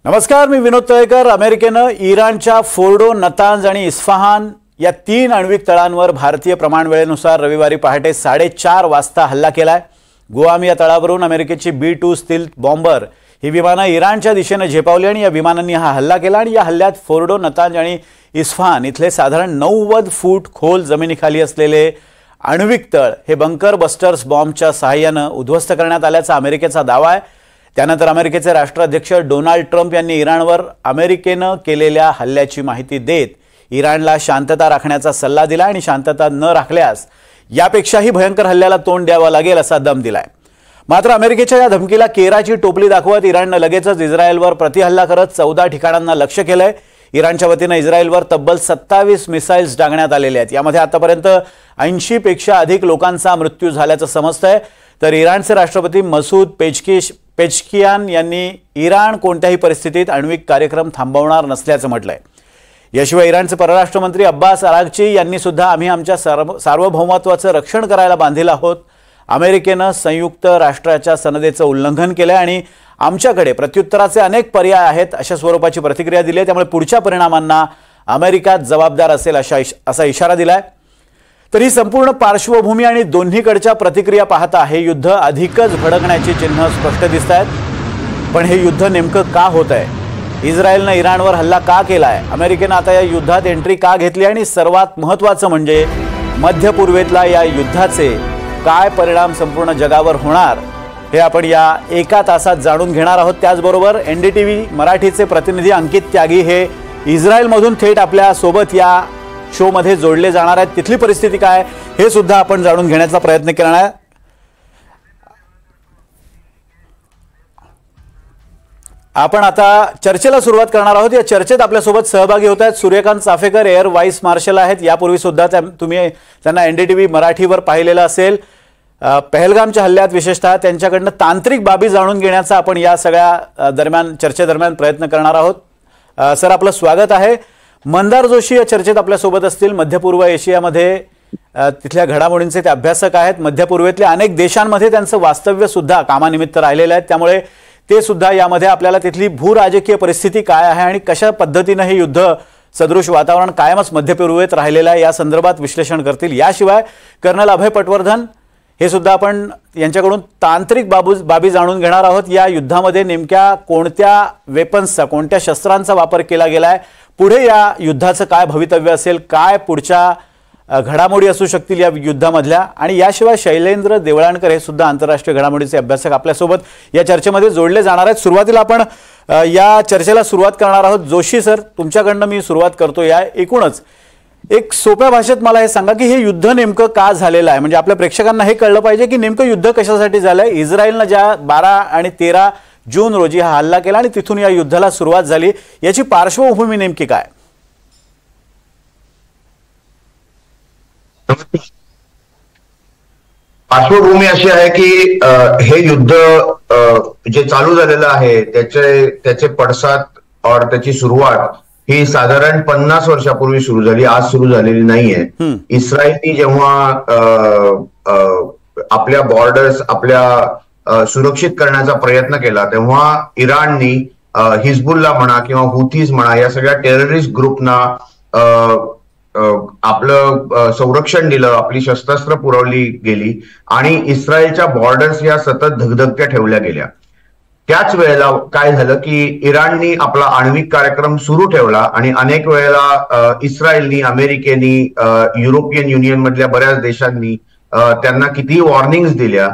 नमस्कार, मी विनोद तळेकर। अमेरिकेनं इराणच्या फोर्डो, नतांज आणि इस्फहान या 3 आण्विक तळांवर भारतीय प्रमाण वेळेनुसार रविवारी पहाटे 4:30 वाजता हल्ला केलाय। गुआम या तळावरून अमेरिकेची B-2 स्टील्थ बॉम्बर ही विमानं इराणच्या दिशेने झेपावली आणि या विमानांनी हा हल्ला केला आणि या हल्ल्यात फोर्डो, नतांज आणि इस्फहान इथले साधारण 90 फूट खोल जमिनीखाली असलेले आण्विक तळ हे बंकर बस्टर्स बॉम्बच्या सहाय्याने उद्ध्वस्त करण्यात आल्याचा अमेरिकेचा दावा आहे। त्यानंतर अमेरिकेचे राष्ट्राध्यक्ष डोनाल्ड ट्रम्प यांनी इराणवर अमेरिकेनं केलेल्या हल्ल्याची माहिती देत इराणला शांतता राखण्याचा सल्ला दिला आणि शांतता न राखल्यास यापेक्षाही भयंकर हल्ल्याला तोंड द्यावं लागेल असा दम दिलाय। मात्र अमेरिकेच्या या धमकीला केराची टोपली दाखवत इराणनं लगेचच इस्रायलवर प्रतिहल्ला करत 14 ठिकाणांना लक्ष्य केलंय। इराणच्या वतीनं इस्रायलवर तब्बल 27 मिसाइल्स डागण्यात आलेले आहेत। यामध्ये आतापर्यंत 80 पेक्षा अधिक लोकांचा मृत्यू झाल्याचं समजतंय। तर इराणचे राष्ट्रपती मसूद पेजकियान यांनी इराण कोणत्याही परिस्थितीत आण्विक कार्यक्रम थांबवणार नसल्याचं म्हटलंय। याशिवाय इराणचे परराष्ट्र मंत्री अब्बास अरागची यांनी सुद्धा आम्ही आमच्या सार्वभौमत्वाचं रक्षण करायला बांधील आहोत। अमेरिकेनं संयुक्त राष्ट्राच्या सनदेचं उल्लंघन केलंय आणि आमच्याकडे प्रत्युत्तराचे अनेक पर्याय आहेत अशा स्वरूपाची प्रतिक्रिया दिली आहे। त्यामुळे पुढच्या परिणामांना अमेरिका जबाबदार असेल असा इशारा दिलाय। तर ही संपूर्ण पार्श्वभूमी आणि दोन्हीकडच्या प्रतिक्रिया पाहता हे युद्ध अधिकच भडकण्याची चिन्ह स्पष्ट दिसत आहेत। पण हे युद्ध नेमकं का होत आहे? इस्रायलनं इराणवर हल्ला का केलाय? अमेरिकेनं आता या युद्धात एंट्री का घेतली? आणि सर्वात महत्त्वाचं म्हणजे मध्य पूर्वेतला या युद्धाचे काय परिणाम संपूर्ण जगावर होणार हे आपण या एका तासात जाणून घेणार आहोत। त्याचबरोबर NDTV मराठीचे प्रतिनिधी अंकित त्यागी हे इस्रायलमधून थेट आपल्या सोबत या शो मध्ये जोडले जाणार आहेत। तिथली परिस्थिती काय हे सुद्धा आपण जाणून घेण्याचा प्रयत्न करणार आहे। आपण आता चर्चेला सुरुवात करणार आहोत। या चर्चेत आपल्यासोबत सहभागी होत आहेत Suryakant Chaphekar, air vice marshal आहेत। यापूर्वी सुद्धा तुम्ही त्यांना NDTV मराठीवर पाहिलेलं असेल। पहलगामच्या हल्ल्यात विशेषतः त्यांच्याकडनं तांत्रिक बाबी जाणून घेण्याचा आपण या सगळ्या दरम्यान चर्चेदरम्यान प्रयत्न करणार आहोत। सर, आपलं स्वागत आहे। मंदार जोशी या चर्चेत आपल्यासोबत असतील। मध्य पूर्व एशियामध्ये तिथल्या घडामोडींचे ते अभ्यासक आहेत। मध्य पूर्वेतल्या अनेक देशांमध्ये त्यांचं वास्तव्य सुद्धा कामानिमित्त राहिलेलं आहे। त्यामुळे ते सुद्धा यामध्ये आपल्याला तिथली भूराजकीय परिस्थिती काय आहे आणि कशा पद्धतीने हे युद्ध सदृश वातावरण कायमच मध्य पूर्वेत राहिलेलं आहे या संदर्भात विश्लेषण करतील। याशिवाय कर्नल अभय पटवर्धन हे सुद्धा आपण यांच्याकडून तांत्रिक बाबी जाणून घेणार आहोत। या युद्धामध्ये नेमक्या कोणत्या वेपन्सचा, कोणत्या शस्त्रांचा वापर केला गेलाय, पुढे या युद्धाचं काय भवितव्य असेल, काय पुढच्या घडामोडी असू शकतील या युद्धामधल्या, आणि याशिवाय शैलेंद्र देवळाणकर हे सुद्धा आंतरराष्ट्रीय घडामोडीचे अभ्यासक आपल्यासोबत या चर्चेमध्ये जोडले जाणार आहेत। सुरुवातीला आपण या चर्चेला सुरुवात करणार आहोत। जोशी सर, तुमच्याकडनं मी सुरुवात करतो। या एकूणच एक सोप्या भाषेत मला हे सांगा की हे युद्ध नेमकं का झालेलं आहे? म्हणजे आपल्या प्रेक्षकांना हे कळलं पाहिजे की नेमकं युद्ध कशासाठी झालंय। इस्रायलनं ज्या 12 आणि 13 जून रोजी हा हल्ला केला आणि तिथून या युद्धाला सुरुवात झाली, याची पार्श्वभूमी नेमकी काय? पार्श्वभूमी अशी आहे की हे युद्ध जे चालू झालेलं आहे त्याचे पडसाद और त्याची सुरुवात ही साधारण 50 वर्षापूर्वी सुरू झाली, आज सुरू झालेली नाहीये। इस्रायलनी जेव्हा आपल्या बॉर्डर्स सुरक्षित करण्याचा प्रयत्न केला तेव्हा इराणनी हिजबुल्ला म्हणा किंवा हुथीज म्हणा या सगळ्या टेररिस्ट ग्रुपना आपलं संरक्षण दिलं, आपली शस्त्रास्त्र पुरवली गेली आणि इस्रायलच्या बॉर्डर्स या सतत धगधगत्या ठेवल्या गेल्या। त्याच वेळेला काय झालं की इराणनी आपला आण्विक कार्यक्रम सुरू ठेवला आणि अनेक वेळेला इस्रायलनी, अमेरिकेनी, युरोपियन युनियन मधल्या बऱ्याच देशांनी त्यांना कितीही वॉर्निंग्स दिल्या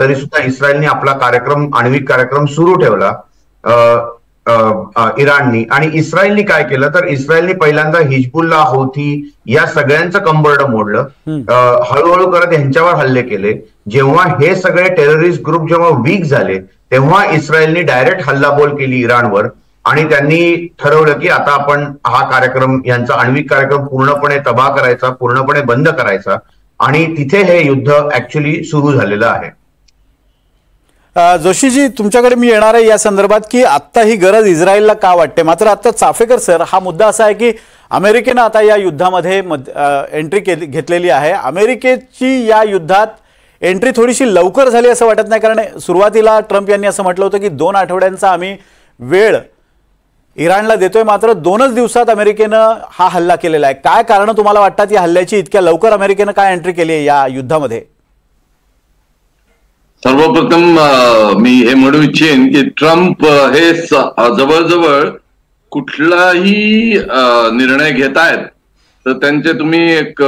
तरी सुद्धा इस्रायलनी आपला आण्विक कार्यक्रम सुरू ठेवला इराणनी। आणि इस्रायलनी काय केलं तर इस्रायलनी पहिल्यांदा हिजबुल्ला, हौथी या सगळ्यांचं कंबरडं मोडलं, हळूहळू करत ह्यांच्यावर हल्ले केले। जेव्हा हे सगळे टेररिस्ट ग्रुप जेव्हा वीक झाले तेव्हा इस्रायलनी डायरेक्ट हल्लाबोल केली इराणवर आणि त्यांनी ठरवलं की आता आपण हा कार्यक्रम, यांचा आण्विक कार्यक्रम पूर्णपणे तबाह करायचा, पूर्णपणे बंद करायचा आणि तिथे हे युद्ध ऍक्च्युली सुरू झालेलं आहे। जोशीजी, तुमच्याकडे मी येणार आहे या संदर्भात की आता ही गरज इस्रायलला का वाटते। मात्र आता चाफेकर सर, हा मुद्दा असा आहे की अमेरिकेनं आता या युद्धामध्ये एंट्री घेतलेली आहे। अमेरिकेची या युद्धात एंट्री थोडीशी लवकर झाली असं वाटत नाही? कारण सुरुवातीला ट्रम्प यांनी असं म्हटलं होतं की 2 आठवड्यांचा आम्ही वेळ इराणला देतोय, मात्र 2च दिवसात अमेरिकेनं हा हल्ला केलेला आहे. काय कारण तुम्हाला वाटतात या हल्ल्याची? इतक्या लवकर अमेरिकेनं काय एंट्री केली आहे या युद्धामध्ये? सर्वप्रथम मी हे म्हणू इच्छेन की ट्रम्प हे जवळजवळ कुठलाही निर्णय घेतायत तर त्यांचे तुम्ही एक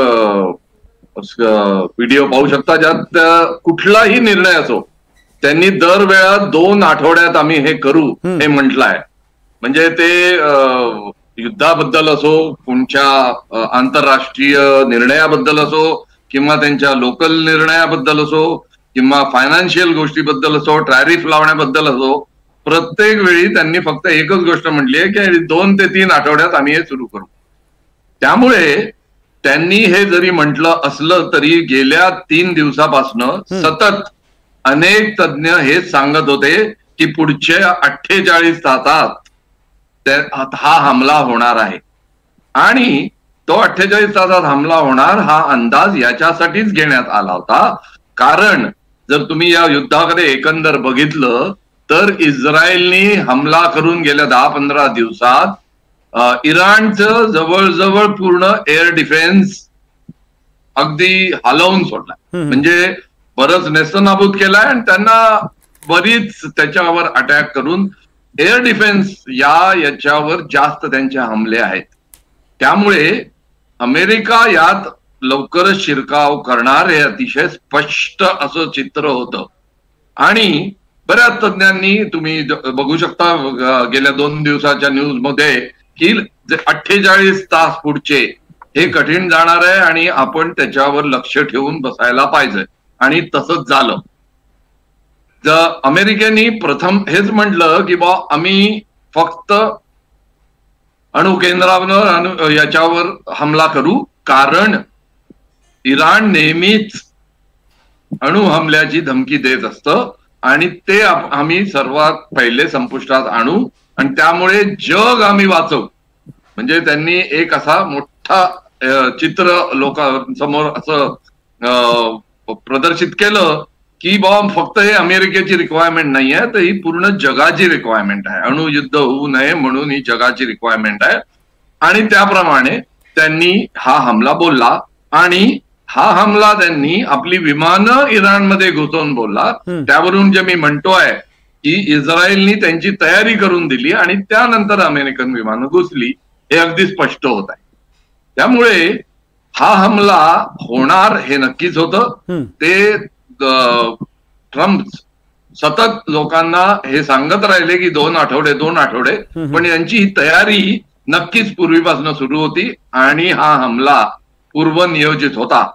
व्हिडिओ पाहू शकता, ज्यात कुठलाही निर्णय असो त्यांनी दरवेळा 2 आठवड्यात आम्ही हे करू हे म्हटलं आहे. म्हणजे ते युद्धाबद्दल असो, कोणत्या आंतरराष्ट्रीय निर्णयाबद्दल असो, किंवा त्यांच्या लोकल निर्णयाबद्दल असो, किंवा फायनान्शियल गोष्टीबद्दल असो, टॅरिफ लावण्याबद्दल असो, प्रत्येक वेळी त्यांनी फक्त एकच गोष्ट म्हटली आहे की 2 ते 3 आठवड्यात आम्ही हे सुरू करू. त्यामुळे त्यांनी हे जरी म्हटलं असलं तरी गेल्या 3 दिवसापासून सतत अनेक तज्ज्ञ हे सांगत होते की पुढच्या 48 तासात हा हमला होणार आहे. आणि तो 48 तासात हमला होणार हा अंदाज याच्यासाठीच घेण्यात आला होता, कारण जर तुम्ही या युद्धाकडे एकंदर बघितलं तर इस्रायलनी हमला करून गेल्या 10-15 दिवसात इराणचं जवळजवळ पूर्ण एअर डिफेन्स अगदी हलवून सोडला. म्हणजे बरंच नेस्तनाबूत केलाय आणि त्यांना बरीच त्याच्यावर अटॅक करून एअर डिफेन्स याच्यावर जास्त त्यांचे हमले आहेत. त्यामुळे अमेरिका यात लवकरच शिरकाव करणार हे अतिशय स्पष्ट असं चित्र होतं. आणि बऱ्याच तज्ञांनी तुम्ही बघू शकता गेल्या 2 दिवसाच्या न्यूज मध्ये की 48 तास पुढचे हे कठीण जाणार आहे आणि आपण त्याच्यावर लक्ष ठेवून बसायला पाहिजे. आणि तसंच झालं. अमेरिकेने प्रथम हेच म्हटलं की बा आम्ही फक्त अणुकेंद्रावर याच्यावर हमला करू, कारण इराण नेहमीच अणु हमल्याची धमकी देत असतं आणि ते आम्ही सर्वात पहिले संपुष्टात आणू आणि त्यामुळे जग आम्ही वाचवू. म्हणजे त्यांनी एक असा मोठा चित्र लोकांसमोर असं प्रदर्शित केलं की बाबा फक्त हे अमेरिकेची रिक्वायरमेंट नाही आहे, तर ही पूर्ण जगाची रिक्वायरमेंट आहे. अणुयुद्ध होऊ नये म्हणून ही जगाची रिक्वायरमेंट आहे. आणि त्याप्रमाणे त्यांनी हा हमला बोलला आणि हा हमला त्यांनी आपली विमानं इराणमध्ये घुसवून बोलला. त्यावरून जे मी म्हणतोय की इस्रायलनी त्यांची तयारी करून दिली आणि त्यानंतर अमेरिकन विमानं घुसली हे अगदी स्पष्ट होत आहे. त्यामुळे हा हमला होणार हे नक्कीच होतं. ते ट्रम्प सतत लोकांना हे सांगत राहिले की 2 आठवडे, पण यांची ही तयारी नक्कीच पूर्वीपासून सुरू होती आणि हा हमला पूर्वनियोजित होता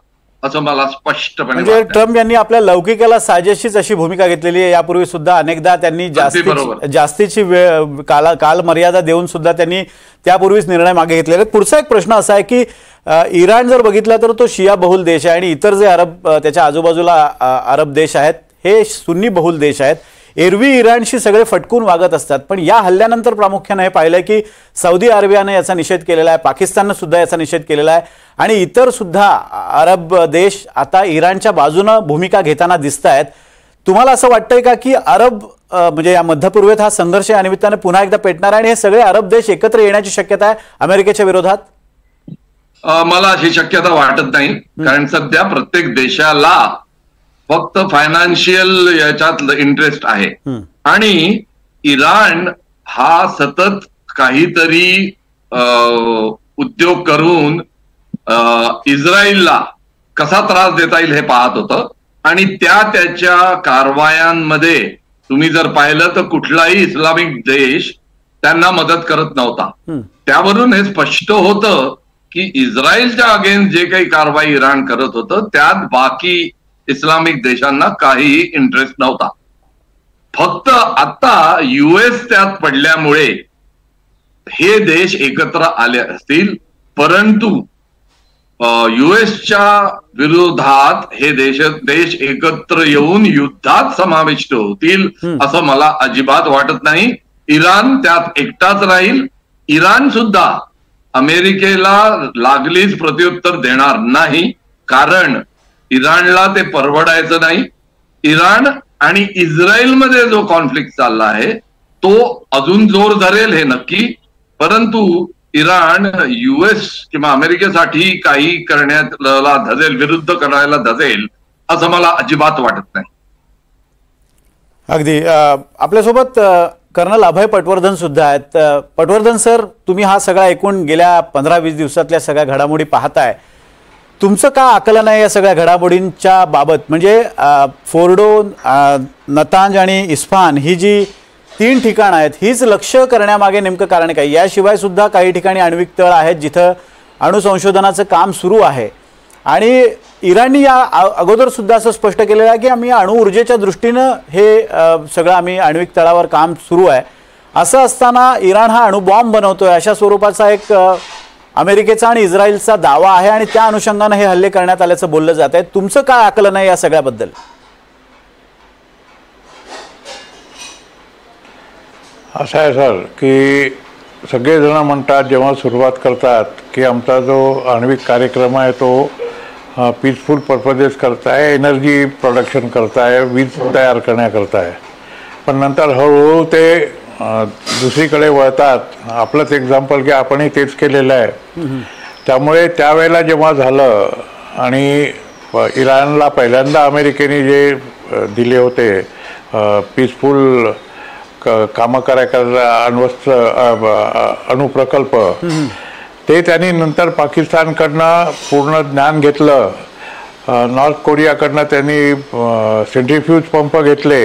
असं मला स्पष्टपणे वाटतं. म्हणजे ट्रम्प यांनी आपल्या लौकिकाला साजेशीच अशी भूमिका घेतलेली आहे. यापूर्वी सुद्धा अनेकदा त्यांनी जास्तीची कालमर्यादा देऊन सुद्धा त्यांनी त्यापूर्वीच निर्णय मागे घेतलेले. पुढचा एक प्रश्न असा आहे की इराण जर बघितला तर तो शिया बहुल देश आहे आणि इतर जे अरब त्याच्या आजूबाजूला अरब देश आहेत हे सुन्नी बहुल देश आहेत. एरवी इराणशी सगळे फटकून वागत असतात, पण या हल्ल्यानंतर प्रामुख्याने हे पाहिलंय की सौदी अरेबियाने याचा निषेध केलेला आहे, पाकिस्ताननं सुद्धा याचा निषेध केलेला आहे आणि इतर सुद्धा अरब देश आता इराणच्या बाजूनं भूमिका घेताना दिसत आहेत. तुम्हाला असं वाटतंय का की अरब म्हणजे या मध्यपूर्वेत हा संघर्ष या निमित्ताने पुन्हा एकदा पेटणार आहे आणि हे सगळे अरब देश एकत्र येण्याची शक्यता आहे अमेरिकेच्या विरोधात? मला अशी शक्यता वाटत नाही, कारण सध्या प्रत्येक देशाला फक्त फायनान्शियल याच्यात इंटरेस्ट आहे आणि इराण हा सतत काहीतरी उद्योग करून इस्रायलला कसा त्रास देता येईल हे पाहत होतं आणि त्याच्या कारवायांमध्ये तुम्ही जर पाहिलं तर कुठलाही इस्लामिक देश त्यांना मदत करत नव्हता. त्यावरून हे स्पष्ट होतं की इस्रायलच्या अगेन्स्ट जे काही कारवाई इराण करत होतं त्यात बाकी इस्लामिक देशांना काहीही इंटरेस्ट नव्हता. फक्त आता US त्यात पडल्यामुळे हे देश एकत्र आले असतील, परंतु USच्या विरोधात हे देश एकत्र येऊन युद्धात समाविष्ट होतील असं मला अजिबात वाटत नाही. इराण त्यात एकटाच राहील. इराण सुद्धा अमेरिकेला लागलीच प्रत्युत्तर देणार नाही, कारण इराणला ते परवडायचं नाही. इराण आणि इस्रायलमध्ये जो कॉन्फ्लिक्ट चालला आहे तो अजून जोर धरेल हे नक्की. परंतु इराण US किंवा अमेरिकेसाठी काही करण्याला धजेल, विरुद्ध करायला धजेल असं मला अजिबात वाटत नाही. अगदी. आपल्यासोबत कर्नल अभय पटवर्धन सुद्धा आहेत. पटवर्धन सर, तुम्ही हा सगळा एकूण गेल्या 15-20 दिवसातल्या सगळ्या घडामोडी पाहताय. तुमचं का आकलन आहे या सगळ्या घडामोडींच्या बाबत? म्हणजे फोर्डो, नतांज आणि इस्फहान ही जी 3 ठिकाणं आहेत, हीच लक्ष करण्यामागे नेमकं कारण काय? याशिवाय सुद्धा काही ठिकाणी आण्विक तळ आहेत जिथं अणुसंशोधनाचं काम सुरू आहे. आणि इराणनी या अगोदर सुद्धा असं स्पष्ट केलेलं आहे की आम्ही अणुऊर्जेच्या दृष्टीनं हे सगळं आम्ही आण्विक तळावर काम सुरू आहे. असं असताना इराण हा अणुबॉम्ब बनवतोय अशा स्वरूपाचा एक अमेरिकेचा आणि इस्रायलचा दावा आहे आणि त्या अनुषंगानं हे हल्ले करण्यात आल्याचं बोललं जात आहे. तुमचं काय आकलन आहे या सगळ्याबद्दल? असं आहे सर की सगळेजण म्हणतात जेव्हा सुरुवात करतात की आमचा जो आण्विक कार्यक्रम आहे तो पीसफुल पर्पजेस करताय, एनर्जी प्रोडक्शन करताय, वीज तयार करण्याकरता आहे. पण नंतर हळूहळू ते दुसरीकडे वळतात. आपलंच एक्झाम्पल की आपणही तेच केलेलं आहे. त्यामुळे त्यावेळेला जेव्हा झालं आणि इराणला पहिल्यांदा अमेरिकेने जे दिले होते पीसफुल कामं करायला अणुप्रकल्प, ते त्यांनी नंतर पाकिस्तानकडनं पूर्ण ज्ञान घेतलं. नॉर्थ कोरियाकडनं त्यांनी सेंट्रीफ्यूज पंप घेतले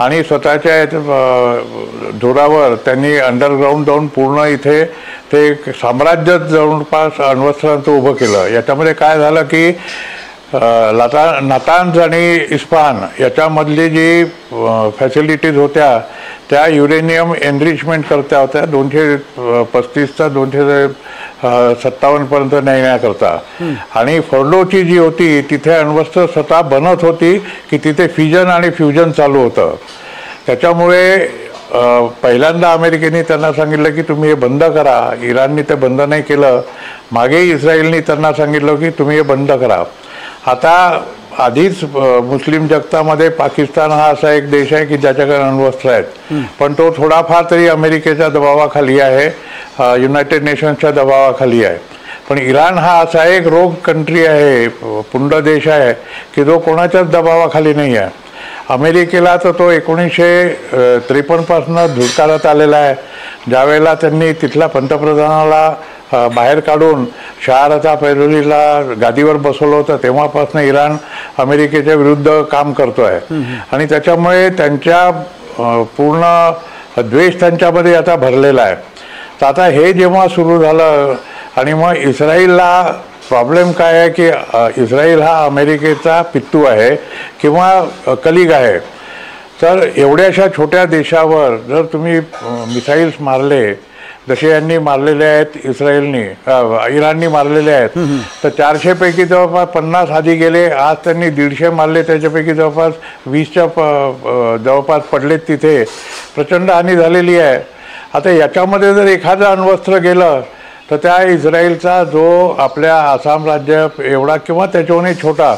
आणि स्वतःच्या जोरावर त्यांनी अंडरग्राऊंड जाऊन पूर्ण इथे ते साम्राज्य जवळपास अण्वस्त्रांचं उभं केलं. याच्यामध्ये काय झालं की नतांज आणि इस्फहान याच्यामधली जी फॅसिलिटीज होत्या त्या युरेनियम एनरिचमेंट करता होत्या 235 चा 257 पर्यंत नेण्याकरता. आणि फोर्डोची जी होती तिथे अण्वस्त्र स्वतः बनत होती की तिथे फिजन आणि फ्युजन चालू होतं. त्याच्यामुळे पहिल्यांदा अमेरिकेने त्यांना सांगितलं की तुम्ही हे बंद करा. इराणनी ते बंद नाही केलं. मागे इस्रायलनी त्यांना सांगितलं की तुम्ही हे बंद करा. आता आधीच मुस्लिम जगतामध्ये पाकिस्तान हा असा एक देश आहे की ज्याच्याकडे अण्वस्त्र आहेत, पण तो थोडाफार तरी अमेरिकेच्या दबावाखाली आहे, युनायटेड नेशन्सच्या दबावाखाली आहे. पण इराण हा असा एक रोग कंट्री आहे, पुंड देश आहे की जो कोणाच्याच दबावाखाली नाही आहे. अमेरिकेला तर तो 1953 पासून धुडकारत आलेला आहे. ज्यावेळेला त्यांनी तिथल्या पंतप्रधानाला बाहेर काढून शहारता पैरोलीला गादीवर बसवलं होतं तेव्हापासून इराण अमेरिकेच्या विरुद्ध काम करतो आहे. आणि त्याच्यामुळे त्यांच्या पूर्ण द्वेष त्यांच्यामध्ये आता भरलेला आहे. तर आता हे जेव्हा सुरू झालं आणि मग इस्रायलला प्रॉब्लेम काय आहे की इस्रायल हा अमेरिकेचा पित्तू आहे किंवा कलिग आहे. तर एवढ्याशा छोट्या देशावर जर तुम्ही मिसाईल्स मारले जसे यांनी मारलेले आहेत इराणनी मारलेले आहेत, तर 400 पैकी जवळपास 50 आधी गेले. आज त्यांनी 150 मारले, त्याच्यापैकी जवळपास 20च्या जवळपास पडलेत. तिथे प्रचंड हानी झालेली आहे. आता याच्यामध्ये जर एखादं अण्वस्त्र गेलं तर त्या इस्रायलचा जो आपल्या आसाम राज्य एवढा किंवा त्याच्याहूनही छोटा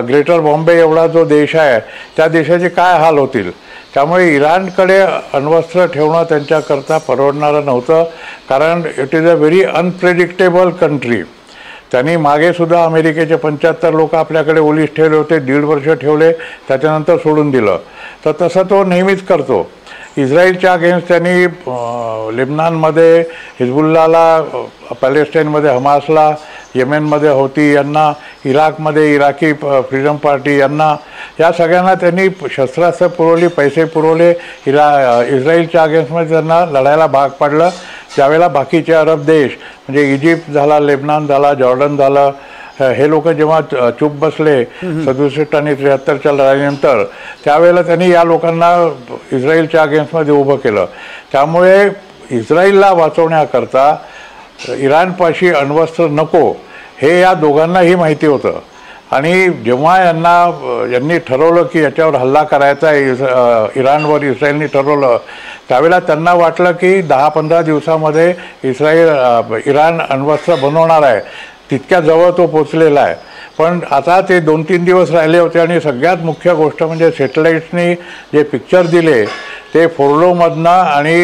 ग्रेटर बॉम्बे एवढा जो देश आहे त्या देशाचे काय हाल होतील. त्यामुळे इराणकडे अण्वस्त्र ठेवणं त्यांच्याकरता परवडणारं नव्हतं, कारण it is a very unpredictable country. त्यांनी मागे सुद्धा अमेरिकेचे 75 लोक आपल्याकडे ओलीस ठेवले होते, 1.5 वर्ष ठेवले, त्याच्यानंतर सोडून दिलं. तर तसं तो नेहमीच करतो. इस्रायलच्या अगेन्स्ट त्यांनी लेबनानमध्ये हिजबुल्लाला, पॅलेस्टाईनमध्ये हमासला, येमेनमध्ये हौती यांना, इराकमध्ये इराकी फ्रीडम पार्टी यांना, या सगळ्यांना त्यांनी शस्त्रास्त्र पुरवली, पैसे पुरवले. इस्रायलच्या अगेन्स्टमध्ये त्यांना लढायला भाग पाडलं. त्यावेळेला बाकीचे अरब देश म्हणजे इजिप्त झाला, लेबनान झाला, जॉर्डन झालं, हे लोक जेव्हा चूप बसले 67 आणि 73च्या लढाईनंतर, त्यावेळेला त्यांनी या लोकांना इस्रायलच्या अगेन्स्टमध्ये उभं केलं. त्यामुळे इस्रायलला वाचवण्याकरता इराणपाशी अण्वस्त्र नको हे या दोघांनाही माहिती होतं. आणि जेव्हा यांनी ठरवलं की याच्यावर हल्ला करायचा आहे, इराणवर इस्रायलनी ठरवलं, त्यावेळेला त्यांना वाटलं की 10-15 दिवसामध्ये इराण अण्वस्त्र बनवणार आहे. तितक्या जवळ तो पोचलेला आहे. पण आता ते 2-3 दिवस राहिले होते आणि सगळ्यात मुख्य गोष्ट म्हणजे सॅटेलाईट्सनी जे पिक्चर दिले ते फोर्डोमधनं आणि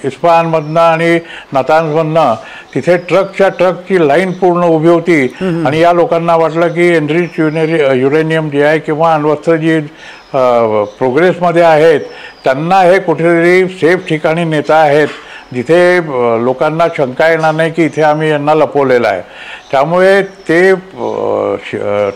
इस्फहानमधनं आणि नतान्समधनं तिथे ट्रकची लाईन पूर्ण उभी होती आणि या लोकांना वाटलं की एनरिच युरेनियम जे आहे किंवा अण्वस्त्र जी प्रोग्रेसमध्ये आहेत त्यांना हे कुठेतरी सेफ ठिकाणी नेता आहेत जिथे लोकांना शंका येणार नाही की इथे आम्ही यांना लपवलेलं आहे. त्यामुळे ते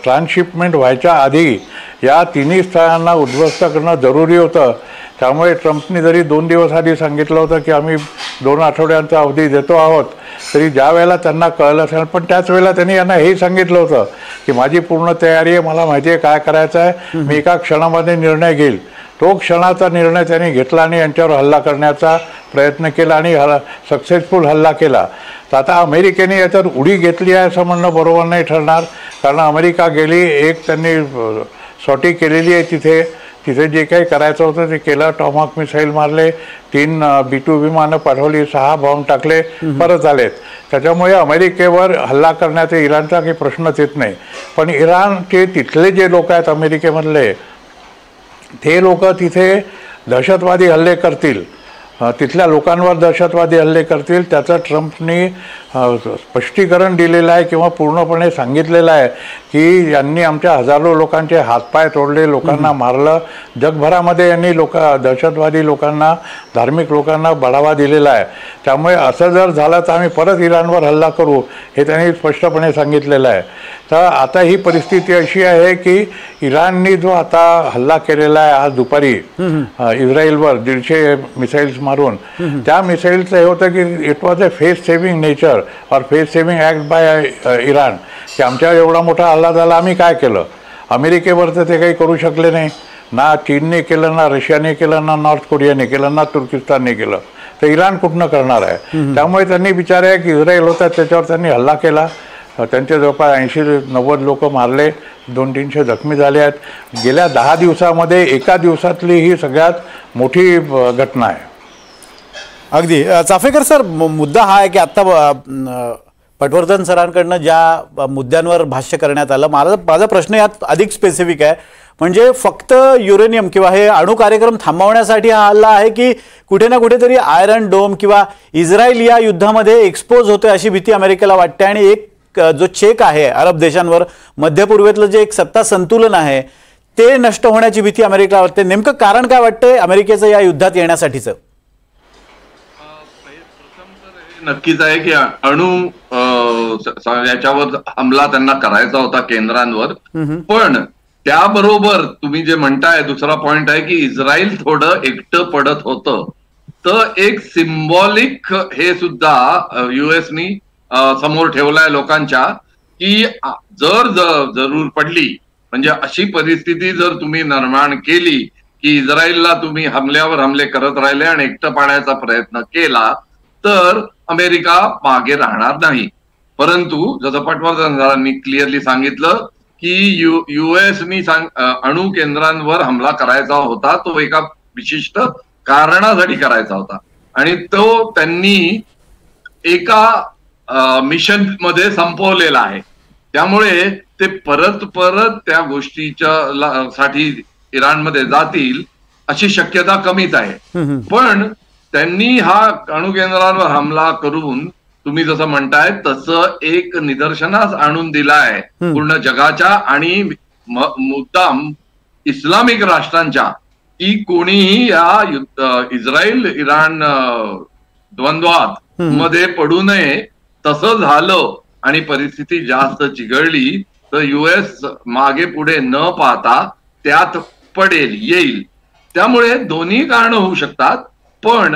ट्रान्सशिपमेंट व्हायच्या आधी या तिन्ही स्थळांना उद्ध्वस्त करणं जरुरी होतं. त्यामुळे ट्रम्पने जरी 2 दिवस आधी सांगितलं होतं की आम्ही 2 आठवड्यांचा अवधी देतो आहोत, तरी ज्या वेळेला त्यांना कळलं असेल, पण त्याच वेळेला त्यांनी यांना हेही सांगितलं होतं की माझी पूर्ण तयारी आहे, मला माहिती आहे काय करायचं आहे, मी एका क्षणामध्ये निर्णय घेईल. तो क्षणाचा निर्णय त्यांनी घेतला आणि यांच्यावर हल्ला करण्याचा प्रयत्न केला आणि सक्सेसफुल हल्ला केला. तर आता अमेरिकेने याच्यात उडी घेतली आहे असं म्हणणं बरोबर नाही ठरणार, कारण अमेरिका गेली एक त्यांनी सॉटी केलेली आहे तिथे जे काही करायचं होतं ते केलं. टॉमहॉक मिसाईल मारले, 3 B-2 विमानं पाठवली, 6 बॉम्ब टाकले, परत आलेत. त्याच्यामुळे अमेरिकेवर हल्ला करण्याचा इराणचा काही प्रश्नच येत नाही. पण इराणचे तिथले जे लोक आहेत अमेरिकेमधले ते लोक तिथे दहशतवादी हल्ले करतील, तिथल्या लोकांवर दहशतवादी हल्ले करतील. त्याचं ट्रम्पनी स्पष्टीकरण दिलेलं आहे किंवा पूर्णपणे सांगितलेलं आहे की यांनी आमच्या हजारो लोकांचे हातपाय तोडले, लोकांना मारलं. जगभरामध्ये यांनी दहशतवादी लोकांना, धार्मिक लोकांना बढावा दिलेला आहे. त्यामुळे असं जर झालं तर आम्ही परत इराणवर हल्ला करू हे त्यांनी स्पष्टपणे सांगितलेलं आहे. तर आता ही परिस्थिती अशी आहे की इराणनी जो आता हल्ला केलेला आहे आज दुपारी इस्रायलवर 150 मिसाईल्स मारून, त्या मिसाईलचं हे होतं की it was a face saving nature और face saving act by Iran, की आमच्या एवढा मोठा हल्ला झाला आम्ही काय केलं. अमेरिकेवर तर ते काही करू शकले नाही, ना चीनने केलं, ना रशियाने केलं, ना नॉर्थ कोरियाने केलं, ना तुर्किस्तानने केलं, तर इराण कुठनं करणार आहे. त्यामुळे त्यांनी विचार की इस्रायल होता त्याच्यावर त्यांनी हल्ला केला. त्यांचे जवळपास 80-90 लोक मारले, 200-300 जखमी झाले आहेत. गेल्या 10 दिवसामध्ये एका दिवसातली ही सगळ्यात मोठी घटना आहे. अगदी. चाफेकर सर, मुद्दा हा आहे की आत्ता पटवर्धन सरांकडनं ज्या मुद्द्यांवर भाष्य करण्यात आलं, माझा प्रश्न यात अधिक स्पेसिफिक आहे. म्हणजे फक्त युरेनियम किंवा हे अणु कार्यक्रम थांबवण्यासाठी हा हल्ला आहे की कुठे ना कुठेतरी आयरन डोम किंवा इस्रायल या युद्धामध्ये एक्सपोज होतोय अशी भीती अमेरिकेला वाटते आणि एक जो चेक आहे अरब देशांवर, मध्य पूर्वेतलं जे एक सत्ता संतुलन आहे ते नष्ट होण्याची भीती अमेरिकेला वाटते. नेमकं कारण काय वाटतंय अमेरिकेचं या युद्धात येण्यासाठीचं? नक्कीच आहे की अणु याच्यावर हमला त्यांना करायचा होता केंद्रांवर, पण त्याबरोबर तुम्ही जे म्हणताय दुसरा पॉइंट आहे की इस्रायल थोडं एकटं पडत होतं. तर एक सिम्बॉलिक हे सुद्धा युएसनी समोर ठेवलाय लोकांच्या की जर जरूर पडली, म्हणजे अशी परिस्थिती जर तुम्ही निर्माण केली की इस्रायलला तुम्ही हमल्यावर हमले करत राहिले आणि एकटं पाडण्याचा प्रयत्न केला तर अमेरिका मागे राहणार नाही. परंतु जसं पटवर्धन सरांनी क्लिअरली सांगितलं की युएसनी अणु केंद्रांवर हमला करायचा होता, तो एका विशिष्ट कारणासाठी करायचा होता आणि तो त्यांनी एका मिशन मध्ये संपवलेला आहे. त्यामुळे ते परत त्या गोष्टीच्या साठी इराणमध्ये जातील अशी शक्यता कमीच आहे. पण त्यांनी हा अणुकेंद्रावर हमला करून तुम्ही जसं म्हणताय तसं एक निदर्शनास आणून दिला आहे पूर्ण जगाच्या आणि मुद्दाम इस्लामिक राष्ट्रांच्या की कोणीही या इस्रायल इराण द्वंद्वात मध्ये पडू नये. तसं झालं आणि परिस्थिती जास्त चिघळली तर युएस मागे पुढे न पाहता त्यात येईल. त्यामुळे दोन्ही कारणं होऊ शकतात. पण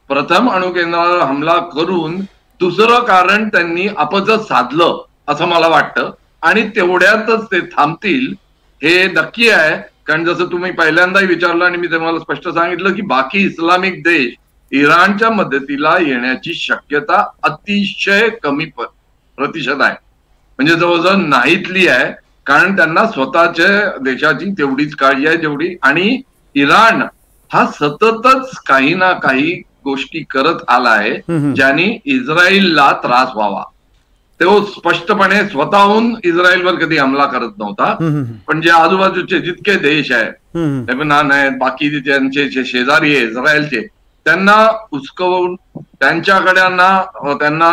प्रथम अणुकेंद्रावर हमला करून दुसरं कारण त्यांनी अपयश साधलं असं मला वाटतं आणि तेवढ्यातच ते थांबतील हे नक्की आहे. कारण जसं तुम्ही पहिल्यांदाही विचारलं आणि मी तुम्हाला स्पष्ट सांगितलं की बाकी इस्लामिक देश इराणच्या मदतीला येण्याची शक्यता अतिशय कमी प्रतिशत आहे, म्हणजे जवळजवळ नाहीतली आहे. कारण त्यांना स्वतःच्या देशाची तेवढीच काळजी आहे जेवढी, आणि इराण हा सततच काही ना काही गोष्टी करत आला आहे ज्यांनी इस्रायलला त्रास व्हावा. तो स्पष्टपणे स्वतःहून इस्रायलवर कधी हमला करत नव्हता. पण जे आजूबाजूचे जितके देश आहेत, लेबनान आहेत, बाकी त्यांचे जे शेजारी आहे इस्रायलचे, त्यांना उचकवून त्यांना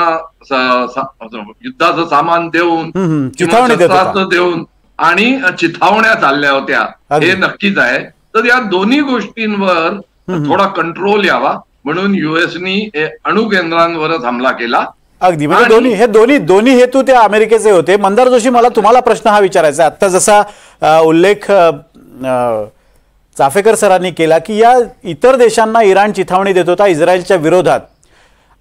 युद्धाचं सामान देऊन किंवा शस्त्रास्त्र देऊन आणि चिथावण्या चालल्या होत्या, हे नक्कीच आहे. तर या दोन्ही गोष्टींवर थोडा कंट्रोल यावा म्हणून युएसनी अणुकेंद्रांवरच हमला केला. अगदी, म्हणजे दोन्ही हेतू ते अमेरिकेचे होते. मंदार जोशी, मला तुम्हाला प्रश्न हा विचारायचा आहे. आता जसा उल्लेख चाफेकर सरांनी केला की या इतर देशांना इराण चिथावणी देत होता इस्रायलच्या विरोधात,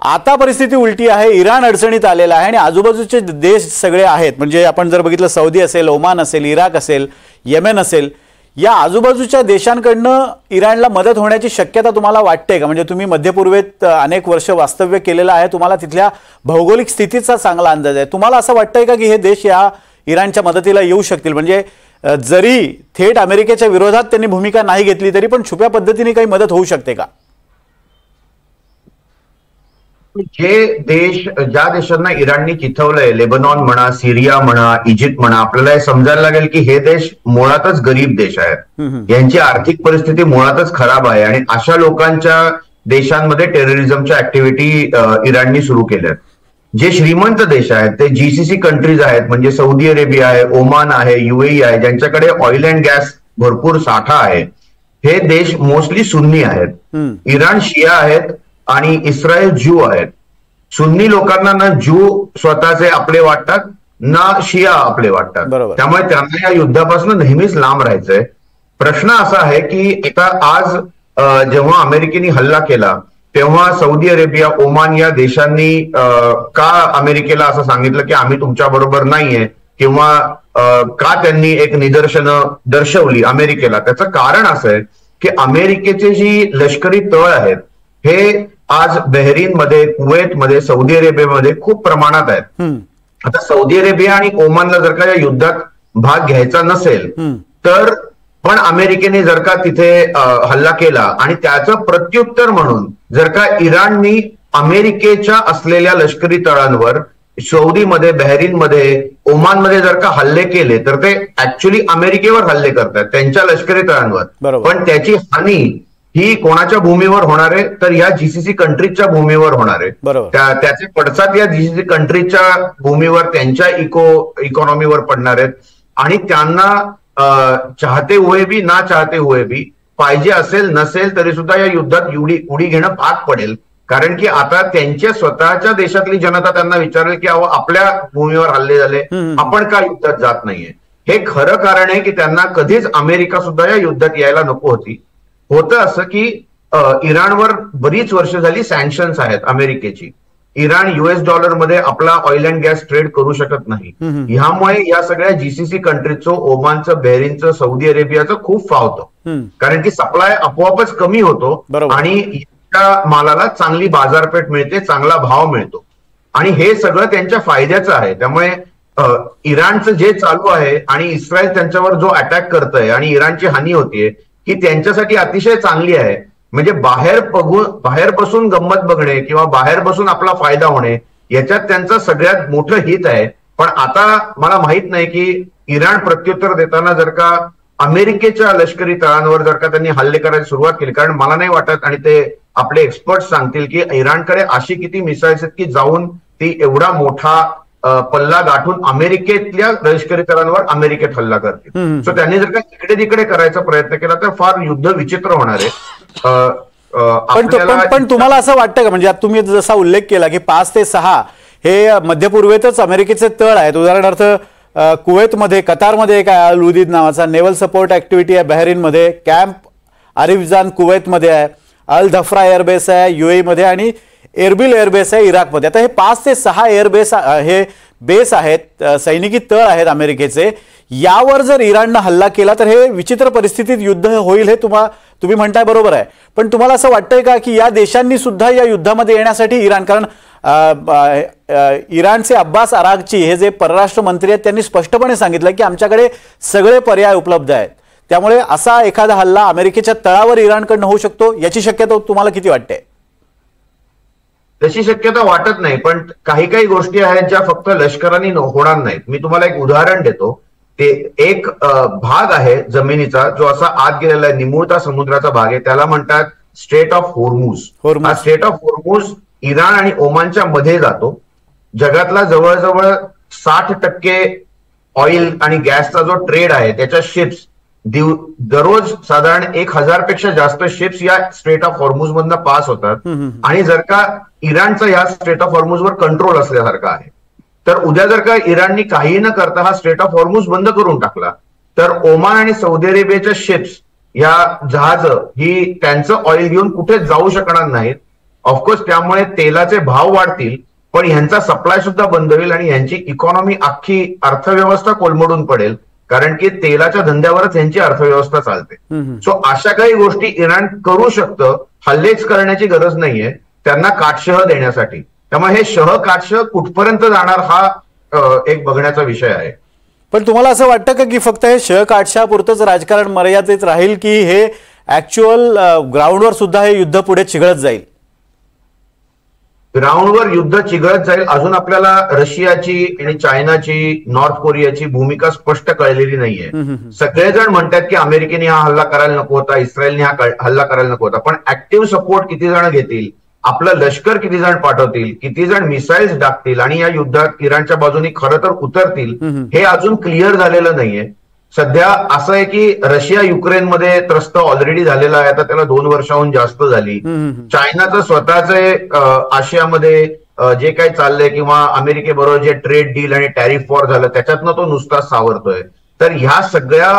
आता परिस्थिती उलटी आहे, इराण अडचणीत आलेला आहे आणि आजूबाजूचे देश सगळे आहेत, म्हणजे आपण जर बघितलं सौदी असेल, ओमान असेल, इराक असेल, येमेन असेल, या आजूबाजूच्या देशांकडनं इराणला मदत होण्याची शक्यता तुम्हाला वाटते का? म्हणजे तुम्ही मध्यपूर्वेत अनेक वर्ष वास्तव्य केलेलं आहे, तुम्हाला तिथल्या भौगोलिक स्थितीचा चांगला अंदाज आहे. तुम्हाला असं वाटतंय का की हे देश या इराणच्या मदतीला येऊ शकतील? म्हणजे जरी थेट अमेरिकेच्या विरोधात त्यांनी भूमिका नाही घेतली तरी पण छुप्या पद्धतीने काही मदत होऊ शकते का? जे देश, ज्या देशांना इराणनी चिथवलंय, लेबनॉन म्हणा, सिरिया म्हणा, इजिप्त म्हणा, आपल्याला हे समजायला लागेल की हे देश मुळातच गरीब देश आहेत, यांची आर्थिक परिस्थिती मुळातच खराब आहे आणि अशा लोकांच्या देशांमध्ये टेररिझमच्या ऍक्टिव्हिटी इराणनी सुरू केल्यात. जे श्रीमंत देश आहेत ते जीसीसी कंट्रीज आहेत, म्हणजे सौदी अरेबिया आहे, ओमान आहे, युएई आहे, ज्यांच्याकडे ऑइल अँड गॅस भरपूर साठा आहे, हे देश मोस्टली सुन्नी आहेत. इराण शिया आहेत आणि इस्रायल ज्यू आहेत. सुन्नी लोकांना ना ज्यू स्वतःचे आपले वाटतात ना शिया आपले वाटतात, त्यामुळे त्यांना या युद्धापासून नेहमीच लांब राहायचंय. प्रश्न असा आहे की आता आज जेव्हा अमेरिकेने हल्ला केला तेव्हा सौदी अरेबिया, ओमान या देशांनी का अमेरिकेला असं सांगितलं की आम्ही तुमच्या बरोबर नाहीये, किंवा का त्यांनी एक निदर्शनं दर्शवली अमेरिकेला? त्याचं कारण असं आहे की अमेरिकेचे जी लष्करी तळ आहेत हे आज बहरीनमध्ये, कुवेतमध्ये, सौदी अरेबियामध्ये खूप प्रमाणात आहेत. आता सौदी अरेबिया आणि ओमानला जर का या युद्धात भाग घ्यायचा नसेल तर पण अमेरिकेने जर का तिथे हल्ला केला आणि त्याचं प्रत्युत्तर म्हणून जर का इराणनी अमेरिकेच्या असलेल्या लष्करी तळांवर सौदीमध्ये, बहरीनमध्ये, ओमानमध्ये जर का हल्ले केले तर ते ऍक्च्युली अमेरिकेवर हल्ले करतात, त्यांच्या लष्करी तळांवर. पण त्याची हानी ही कोणाच्या भूमीवर होणार आहे तर या जीसीसी कंट्रीजच्या भूमीवर होणार आहे. त्याचे पडसाद या जीसीसी कंट्रीजच्या भूमीवर, त्यांच्या इकॉनॉमीवर पडणार आहेत आणि त्यांना चाहते हुए भी ना चाहते हुए भी, पाहिजे असेल नसेल तरी सुद्धा या युद्धात उडी घेणं भाग पडेल. कारण की आता त्यांच्या स्वतःच्या देशातली जनता त्यांना विचारेल की आपल्या भूमीवर हल्ले झाले, आपण का युद्धात जात नाहीये. हे खरं कारण आहे की त्यांना कधीच अमेरिका सुद्धा या युद्धात यायला नको होती. होतं असं की इराणवर बरीच वर्ष झाली सँक्शन्स आहेत अमेरिकेची. इराण US डॉलरमध्ये आपला ऑइल अँड गॅस ट्रेड करू शकत नाही. ह्यामुळे या सगळ्या जीसीसी कंट्रीजचं, ओमानचं, बहरीनचं, सौदी अरेबियाचं खूप फावतं, कारण की सप्लाय आपोआपच कमी होतो आणि त्या मालाला चांगली बाजारपेठ मिळते, चांगला भाव मिळतो आणि हे सगळं त्यांच्या फायद्याचं आहे. त्यामुळे इराणचं जे चालू आहे आणि इस्रायल त्यांच्यावर जो अटॅक करतोय आणि इराणची हानी होतीये ही त्यांच्यासाठी अतिशय चांगली आहे. म्हणजे बाहेर बसून गंमत बघणे किंवा बाहेर बसून आपला फायदा होणे याच्यात त्यांचं सगळ्यात मोठं हित आहे. पण आता मला माहित नाही की इराण प्रत्युत्तर देताना जर का अमेरिकेच्या लष्करी तळांवर जर का त्यांनी हल्ले करायला सुरुवात केली, कारण मला नाही वाटत, आणि ते आपले एक्सपर्ट सांगतील की इराणकडे अशी किती मिसाईल्स आहेत की जाऊन ती एवढा मोठा पल्ला गाठून अमेरिकेतल्या लष्करी तळांवर अमेरिकेत हल्ला करतील. सो त्यांनी जर का इकडे तिकडे करायचा प्रयत्न केला तर फार युद्ध विचित्र होणार आहे. पण तुम्हाला असं वाटतं का, म्हणजे तुम्ही जसा उल्लेख केला की 5 ते 6 हे मध्यपूर्वेतच अमेरिकेचे तळ आहेत, उदाहरणार्थ कुवेतमध्ये, कतारमध्ये एक अल उदीद नावाचा नेव्हल सपोर्ट ऍक्टिव्हिटी आहे, बहरीनमध्ये कॅम्प आरिफजान कुवेतमध्ये आहे, अल धफ्रा एअरबेस आहे युएई मध्ये आणि एरबिल एअरबेस आहे इराकमध्ये. आता हे 5 ते 6 एअरबेस हे बेस आहेत, सैनिकी तळ आहेत अमेरिकेचे. यावर जर इराणनं हल्ला केला तर हे विचित्र परिस्थितीत युद्ध होईल, हे तुम्ही म्हणताय बरोबर आहे. पण तुम्हाला असं वाटतंय का की या देशांनी सुद्धा या युद्धामध्ये येण्यासाठी इराण, कारण इराणचे अब्बास अरागची हे जे परराष्ट्र मंत्री आहेत त्यांनी स्पष्टपणे सांगितलं की आमच्याकडे सगळे पर्याय उपलब्ध आहेत, त्यामुळे असा एखादा हल्ला अमेरिकेच्या तळावर इराणकडनं होऊ शकतो, याची शक्यता तुम्हाला किती वाटते? तशी शक्यता वाटत नाही, पण काही गोष्टी आहेत ज्या फक्त लष्कराने होणार नाहीत. मी तुम्हाला एक उदाहरण देतो. ते एक भाग आहे जमिनीचा जो असा आत गेलेला आहे, निमुळता समुद्राचा भाग आहे, त्याला म्हणतात स्ट्रेट ऑफ होर्मुझ. हा स्ट्रेट ऑफ होर्मुझ इराण आणि ओमानच्या मध्ये जातो. जगातला जवळजवळ 60% ऑइल आणि गॅसचा जो ट्रेड आहे त्याच्या शिप्स दररोज साधारण 1000 पेक्षा जास्त शिप्स या स्ट्रेट ऑफ हॉर्मुझ मधनं पास होतात. आणि जर का इराणचा या स्ट्रेट ऑफ हॉर्मुझवर कंट्रोल असल्यासारखा आहे, तर उद्या जर का इराणनी काही न करता हा स्ट्रेट ऑफ हॉर्मुझ बंद करून टाकला, तर ओमान आणि सौदी अरेबियाच्या शिप्स या जहाजं ही त्यांचं ऑइल घेऊन कुठे जाऊ शकणार नाहीत. ऑफकोर्स त्यामुळे तेलाचे भाव वाढतील, पण ह्यांचा सप्लाय सुद्धा बंद होईल आणि ह्यांची इकॉनॉमी, अख्खी अर्थव्यवस्था कोलमडून पडेल, कारण की तेलाच्या धंद्यावरच यांची अर्थव्यवस्था चालते. सो अशा काही गोष्टी इराण करू शकतं. हल्लेच करण्याची गरज नाहीये त्यांना काटशह देण्यासाठी. त्यामुळे हे काटशह कुठपर्यंत जाणार हा एक बघण्याचा विषय आहे. पण तुम्हाला असं वाटतं का की फक्त हे काटशहापुरतंच राजकारण मर्यादित राहील, की हे ऍक्च्युअल ग्राउंडवर सुद्धा हे युद्ध पुढे चिघळत जाईल? ग्राउंडवर युद्ध चिघळत जाईल. अजून आपल्याला रशियाची आणि चायनाची, नॉर्थ कोरियाची भूमिका स्पष्ट कळलेली नाहीये. सगळेजण म्हणतात की अमेरिकेने हा हल्ला करायला नको होता, इस्रायलने हा हल्ला करायला नको होता, पण ऍक्टिव्ह सपोर्ट किती जण घेतील, आपलं लष्कर किती जण पाठवतील, किती जण मिसाईल्स टाकतील आणि या युद्धात इराणच्या बाजूने खरं तर उतरतील, हे अजून क्लिअर झालेलं नाहीये. सध्या असं आहे की रशिया युक्रेनमध्ये त्रस्त ऑलरेडी झालेला आहे, आता त्याला 2 वर्षाहून जास्त झाली. चायनाचं स्वतःचे आशियामध्ये जे काही चाललंय किंवा अमेरिकेबरोबर जे ट्रेड डील आणि टॅरिफ वॉर झालं त्याच्यातनं तो नुसताच सावरतोय. तर ह्या सगळ्या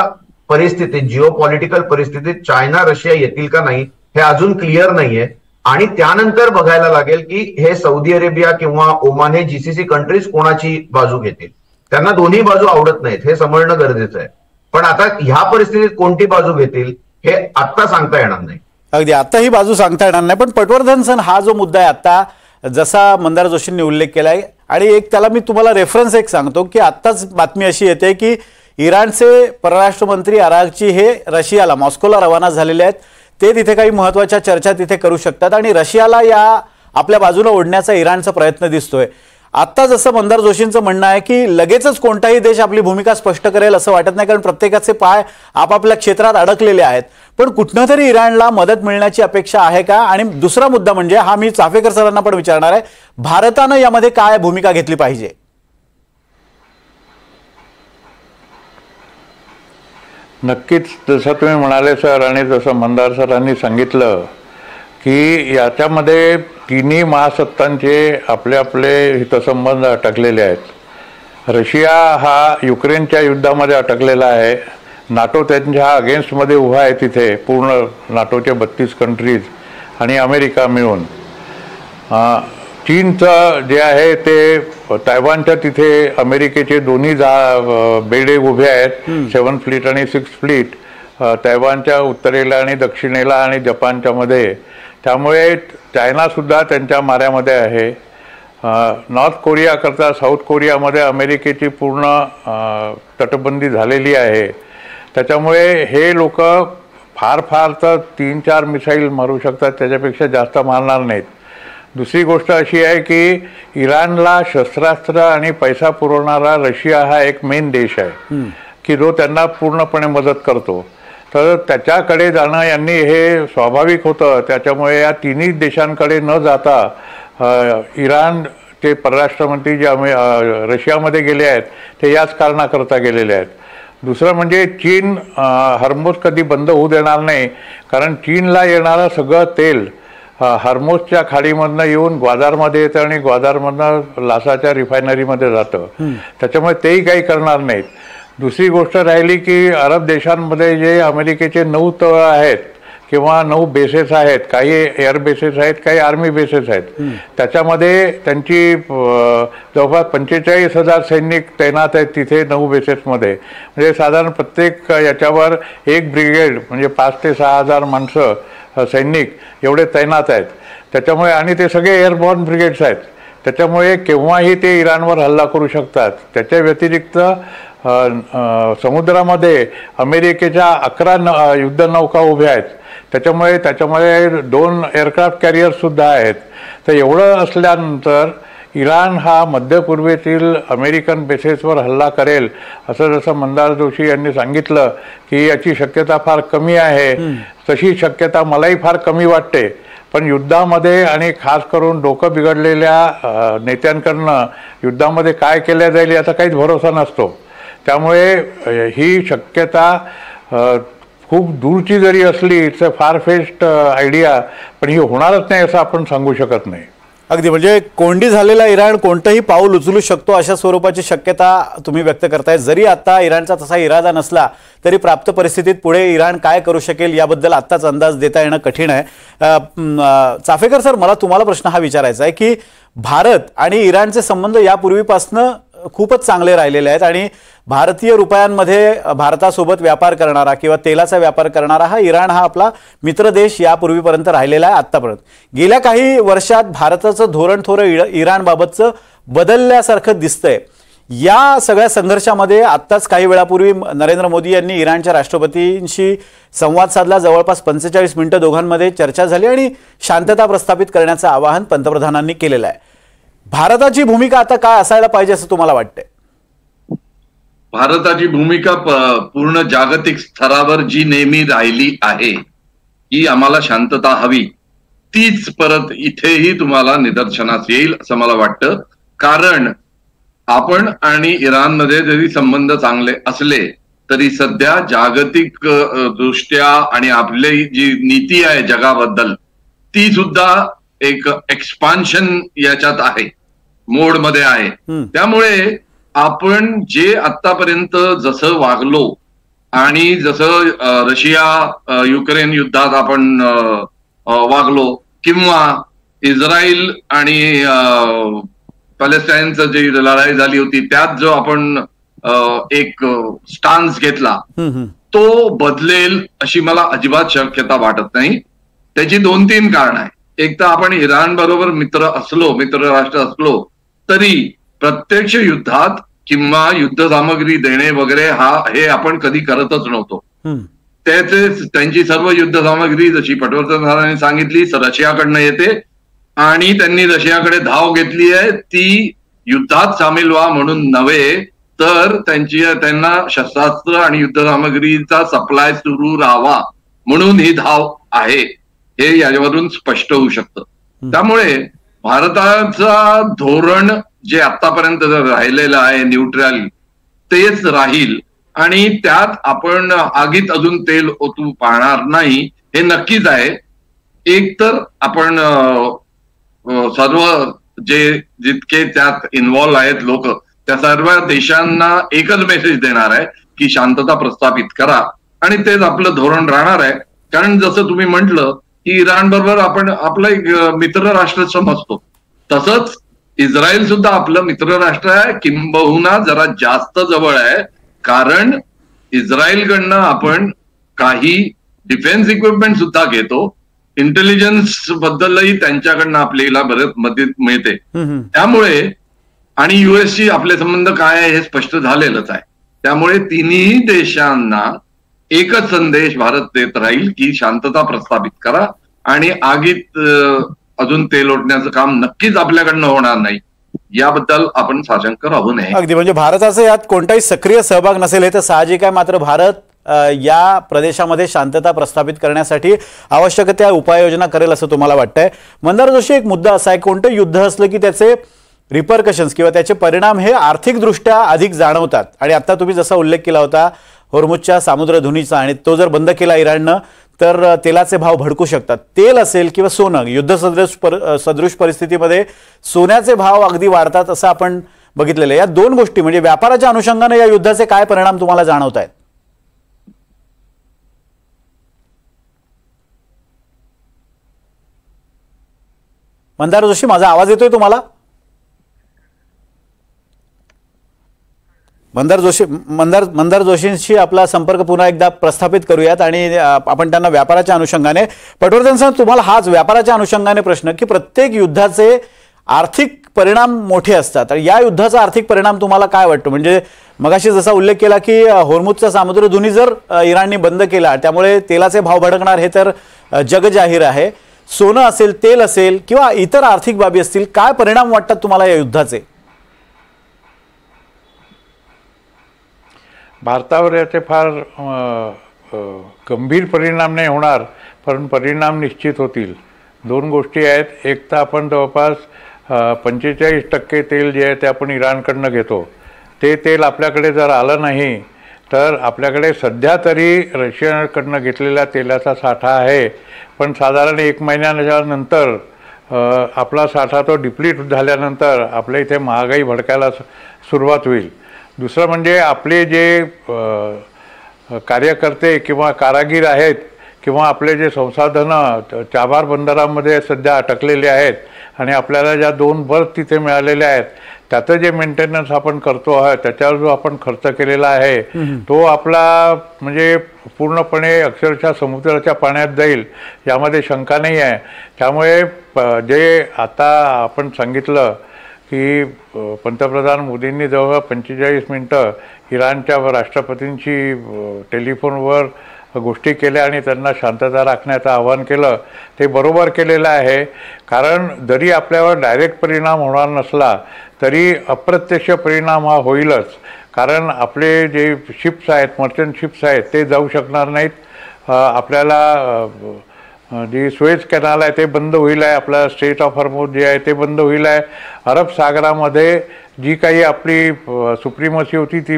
परिस्थितीत, जिओ पॉलिटिकल परिस्थितीत चायना रशिया येतील का नाही हे अजून क्लिअर नाहीये. आणि त्यानंतर बघायला लागेल की हे सौदी अरेबिया किंवा ओमान हे जीसीसी कंट्रीज कोणाची बाजू घेतील. त्यांना दोन्ही बाजू आवडत नाहीत हे समजणं गरजेचं आहे. पण आता ह्या परिस्थितीत कोणती बाजू घेतील हे आत्ता सांगता येणार नाही. अगदी आता ही बाजू सांगता येणार नाही. पण पटवर्धन सण हा जो मुद्दा आहे आता, जसा मंदार जोशींनी उल्लेख केलाय, आणि एक त्याला मी तुम्हाला रेफरन्स एक सांगतो की आत्ताच बातमी अशी येते की इराणचे परराष्ट्र मंत्री अरागची हे रशियाला, मॉस्कोला रवाना झालेले आहेत. ते तिथे काही महत्वाच्या चर्चा तिथे करू शकतात आणि रशियाला या आपल्या बाजूने ओढण्याचा इराणचा प्रयत्न दिसतोय. आता जसं मंदार जोशींचं म्हणणं आहे की लगेचच कोणताही देश आपली भूमिका स्पष्ट करेल असं वाटत नाही, कारण प्रत्येकाचे पाय आपापल्या क्षेत्रात अडकलेले आहेत. पण कुठनं तरी इराणला मदत मिळण्याची अपेक्षा आहे का? आणि दुसरा मुद्दा म्हणजे हा मी चाफेकर सरांना पण विचारणार आहे, भारतानं यामध्ये काय भूमिका घेतली पाहिजे? नक्कीच जसं तुम्ही म्हणाले सर आणि जसं मंदार सरांनी सांगितलं की याच्यामध्ये तिन्ही महासत्तांचे आपले आपले हितसंबंध अटकलेले आहेत. रशिया हा युक्रेनच्या युद्धामध्ये अटकलेला आहे. नाटो त्यांच्या अगेन्स्टमध्ये उभा आहे तिथे, पूर्ण नाटोचे 32 कंट्रीज आणि अमेरिका मिळून. चीनचं जे आहे ते तैवानच्या तिथे अमेरिकेचे दोन्ही बेडे उभे आहेत, 7 फ्लीट आणि 6 फ्लीट, तैवानच्या उत्तरेला आणि दक्षिणेला आणि जपानच्या मध्ये. त्यामुळे चायनासुद्धा त्यांच्या माऱ्यामध्ये आहे. नॉर्थ कोरिया करता साऊथ कोरियामध्ये अमेरिकेची पूर्ण तटबंदी झालेली आहे. त्याच्यामुळे हे लोक फार तर 3-4 मिसाईल मारू शकतात, त्याच्यापेक्षा जास्त मारणार नाहीत. दुसरी गोष्ट अशी आहे की इराणला शस्त्रास्त्र आणि पैसा पुरवणारा रशिया हा एक मेन देश आहे की जो त्यांना पूर्णपणे मदत करतो. तर त्याच्याकडे जाणं यांनी हे स्वाभाविक होतं. त्याच्यामुळे या तिन्ही देशांकडे न जाता इराणचे परराष्ट्रमंत्री जे रशियामध्ये गेले आहेत ते याच कारणाकरता गेलेले आहेत. दुसरं म्हणजे चीन हॉर्मुझ कधी बंद होऊ देणार नाही, कारण चीनला येणारं सगळं तेल हॉर्मुझच्या खाडीमधनं येऊन ग्वादारमध्ये येतं आणि ग्वादारमधनं लासाच्या रिफायनरीमध्ये जातं. त्याच्यामुळे तेही काही करणार नाहीत. दुसरी गोष्ट राहिली की अरब देशांमध्ये जे अमेरिकेचे 9 तळ आहेत किंवा 9 बेसेस आहेत, काही एअर बेसेस आहेत, काही आर्मी बेसेस आहेत, त्याच्यामध्ये त्यांची जवळपास 45,000 सैनिक तैनात आहेत तिथे 9 बेसेसमध्ये. म्हणजे साधारण प्रत्येक याच्यावर एक ब्रिगेड म्हणजे 5,000 ते 6,000 माणसं सैनिक एवढे तैनात आहेत. त्याच्यामुळे आणि ते सगळे एअरबॉर्न ब्रिगेड्स आहेत. त्याच्यामुळे केव्हाही ते इराणवर हल्ला करू शकतात. त्याच्या व्यतिरिक्त समुद्रामध्ये अमेरिकेच्या 11 युद्धनौका उभ्या आहेत. त्याच्यामध्ये 2 एअरक्राफ्ट कॅरियर सुद्धा आहेत. तर एवढं असल्यानंतर इराण हा मध्य पूर्वेतील अमेरिकन बेसेसवर हल्ला करेल असं जसं मंदार जोशी यांनी सांगितलं की याची शक्यता फार कमी आहे, तशी शक्यता मलाही फार कमी वाटते. पण युद्धामध्ये आणि खास करून डोकं बिघडलेल्या नेत्यांकडनं युद्धामध्ये काय केल्या जाईल याचा काहीच भरोसा नसतो. त्यामुळे ही शक्यता खूप दूरची जरी असली इट्स अ फार फेस्ट आयडिया, पण ही होणारच नाही असं आपण सांगू शकत नाही. अगदी म्हणजे कोंडी झालेला इराण कोणतंही पाऊल उचलू शकतो अशा स्वरूपाची शक्यता तुम्ही व्यक्त करताय. जरी आता इराणचा तसा इरादा नसला तरी प्राप्त परिस्थितीत पुढे इराण काय करू शकेल याबद्दल आत्ताच अंदाज देता येणं कठीण आहे. चाफेकर सर, मला तुम्हाला प्रश्न हा विचारायचा आहे की भारत आणि इराणचे संबंध यापूर्वीपासनं खूपच चांगले राहिलेले आहेत आणि भारतीय रुपयांमध्ये भारतासोबत व्यापार करणारा किंवा तेलाचा व्यापार करणारा हा इराण हा आपला मित्र देश यापूर्वीपर्यंत राहिलेला आहे. आत्तापर्यंत गेल्या काही वर्षात भारताचं धोरण थोडं इराणबाबतचं बदलल्यासारखं दिसतंय. या सगळ्या संघर्षामध्ये आत्ताच काही वेळापूर्वी नरेंद्र मोदी यांनी इराणच्या राष्ट्रपतींशी संवाद साधला. जवळपास 45 मिनिटं दोघांमध्ये चर्चा झाली आणि शांतता प्रस्थापित करण्याचं आवाहन पंतप्रधानांनी केलेलं आहे. भारताची भूमिका आता काय असायला पाहिजे असं तुम्हाला वाटतंय? भारताची भूमिका पूर्ण जागतिक स्तरावर जी नेहमी राहिली आहे की आम्हाला शांतता हवी, तीच परत इथेही तुम्हाला निदर्शनास येईल असं मला वाटतं. कारण आपण आणि इराणमध्ये जरी संबंध चांगले असले तरी सध्या जागतिक दृष्ट्या आणि आपली जी नीती आहे जगाबद्दल ती सुद्धा एक एक्सपान्शन याच्यात आहे, मोडमध्ये आहे. त्यामुळे आपण जे आतापर्यंत जसं वागलो आणि जसं रशिया युक्रेन युद्धात आपण वागलो किंवा इस्रायल आणि पॅलेस्टाईनचं जी लढाई झाली होती त्यात जो आपण एक स्टान्स घेतला तो बदलेल अशी मला अजिबात शक्यता वाटत नाही. त्याची 2-3 कारणं आहे. एक तर आपण इराण बरोबर मित्र राष्ट्र असलो तरी प्रत्यक्ष युद्धात किंवा युद्ध सामग्री देणे वगैरे हे आपण कधी करतच नव्हतो. त्यांची सर्व युद्ध सामग्री जशी पटवर्धन सरांनी सांगितली रशियाकडनं येते आणि त्यांनी रशियाकडे धाव घेतली आहे ती युद्धात सामील व्हा म्हणून नव्हे तर त्यांना शस्त्रास्त्र आणि युद्ध सामग्रीचा सप्लाय सुरू राहावा म्हणून ही धाव आहे, हे यावरून स्पष्ट होऊ शकतं. त्यामुळे भारताचा धोरण जे आतापर्यंत राहिलेलं आहे न्यूट्रल तेच राहील आणि त्यात आपण आगीत अजून तेल ओतू पाहणार नाही हे नक्कीच आहे. एक तर आपण सर्व जितके त्यात इन्व्हॉल्व आहेत लोक त्या सर्व देशांना एकच मेसेज देणार आहे की शांतता प्रस्थापित करा आणि तेच आपलं धोरण राहणार आहे. कारण जसं तुम्ही म्हटलं की इराण बरोबर आपण आपलं एक मित्र राष्ट्र समजतो, तसंच इस्रायल सुद्धा आपलं मित्र राष्ट्र आहे, किंबहुना जरा जास्त जवळ आहे. कारण इस्रायलकडनं आपण काही डिफेन्स इक्विपमेंट सुद्धा घेतो, इंटेलिजन्स बद्दलही त्यांच्याकडनं आपल्याला बरेच मदत मिळते. त्यामुळे आणि युएसशी आपले संबंध काय आहे हे स्पष्ट झालेलंच आहे. त्यामुळे तिन्ही देशांना एकच संदेश भारत देत राहील की शांतता प्रस्थापित करा आणि आगीत अजून तेल ओढण्याचं काम नक्कीच आपल्याकडनं होणार नाही याबद्दल आपण साशंक राहू नये. अगदी म्हणजे भारताचा यात कोणताही सक्रिय सहभाग नसेल हे तर साहजिक आहे. मात्र भारत या प्रदेशामध्ये शांतता प्रस्थापित करण्यासाठी आवश्यक त्या उपाययोजना करेल असं तुम्हाला वाटतंय? मंदार जोशी, एक मुद्दा असा आहे कोणतं युद्ध असलं की त्याचे रिपरकशन्स किंवा त्याचे परिणाम हे आर्थिकदृष्ट्या अधिक जाणवतात आणि आता तुम्ही जसा उल्लेख केला होता होर्मुझच्या सामुद्रधुनीचा आणि तो जर बंद केला इराणनं तर तेलाचे भाव भडकू शकतात. तेल असेल किंवा सोनं, युद्ध सदृश परिस्थितीमध्ये सोन्याचे भाव अगदी वाढतात असं आपण बघितलेलं आहे. या 2 गोष्टी म्हणजे व्यापाराच्या अनुषंगाने या युद्धाचे काय परिणाम तुम्हाला जाणवत आहेत? मंदार जोशी, माझा आवाज येतोय तुम्हाला? मंदार जोशींशी आपला संपर्क पुन्हा एकदा प्रस्थापित करूयात आणि आपण त्यांना व्यापाराच्या अनुषंगाने, पटवर्धन सर तुम्हाला हाच व्यापाराच्या अनुषंगाने प्रश्न की प्रत्येक युद्धाचे आर्थिक परिणाम मोठे असतात आणि या युद्धाचा आर्थिक परिणाम तुम्हाला काय वाटतो? म्हणजे मगाशी जसा उल्लेख केला की होर्मुझचा सामुद्रधुनी जर इराणने बंद केला त्यामुळे तेलाचे भाव भडकणार हे तर जगजाहीर आहे. सोनं असेल, तेल असेल किंवा इतर आर्थिक बाबी असतील, काय परिणाम वाटतात तुम्हाला या युद्धाचे? भारतावर याचे फार गंभीर परिणाम नाही होणार, पण परिणाम निश्चित होतील. दोन गोष्टी आहेत. एक तर आपण जवळपास 45% तेल जे आहे ते आपण इराणकडनं घेतो. ते तेल आपल्याकडे जर आलं नाही तर आपल्याकडे सध्या तरी रशियाकडनं घेतलेल्या तेलाचा साठा आहे, पण साधारण 1 महिन्याच्या नंतर आपला साठा तो डिप्लीट झाल्यानंतर आपल्या इथे महागाई भडकायला सुरुवात होईल. दुसरं म्हणजे आपले जे कार्यकर्ते किंवा कारागीर आहेत किंवा आपले जे संसाधनं चाबार बंदरामध्ये सध्या अटकलेले आहेत आणि आपल्याला ज्या 2 बर्थ तिथे मिळालेल्या आहेत त्याचं जे मेंटेनन्स आपण करतो आहे, त्याच्यावर जो आपण खर्च केलेला आहे तो आपला म्हणजे पूर्णपणे अक्षरशः समुद्राच्या पाण्यात जाईल यामध्ये शंका नाही आहे. त्यामुळे जे आता आपण सांगितलं की पंतप्रधान मोदींनी जवळ 45 मिनटं इराणच्या राष्ट्रपतींशी टेलिफोनवर गोष्टी केल्या आणि त्यांना शांतता राखण्याचं आवाहन केलं, ते बरोबर केलेलं आहे. कारण जरी आपल्यावर डायरेक्ट परिणाम होणार नसला तरी अप्रत्यक्ष परिणाम हा होईलच. कारण आपले जे शिप्स आहेत, मर्चंट शिप्स आहेत, ते जाऊ शकणार नाहीत. आपल्याला जी सुएझ कॅनाल आहे ते बंद होईल आहे, आपला स्ट्रेट ऑफ हॉर्मुझ जे आहे ते बंद होईल आहे. अरब सागरामध्ये जी काही आपली सुप्रीमसी होती ती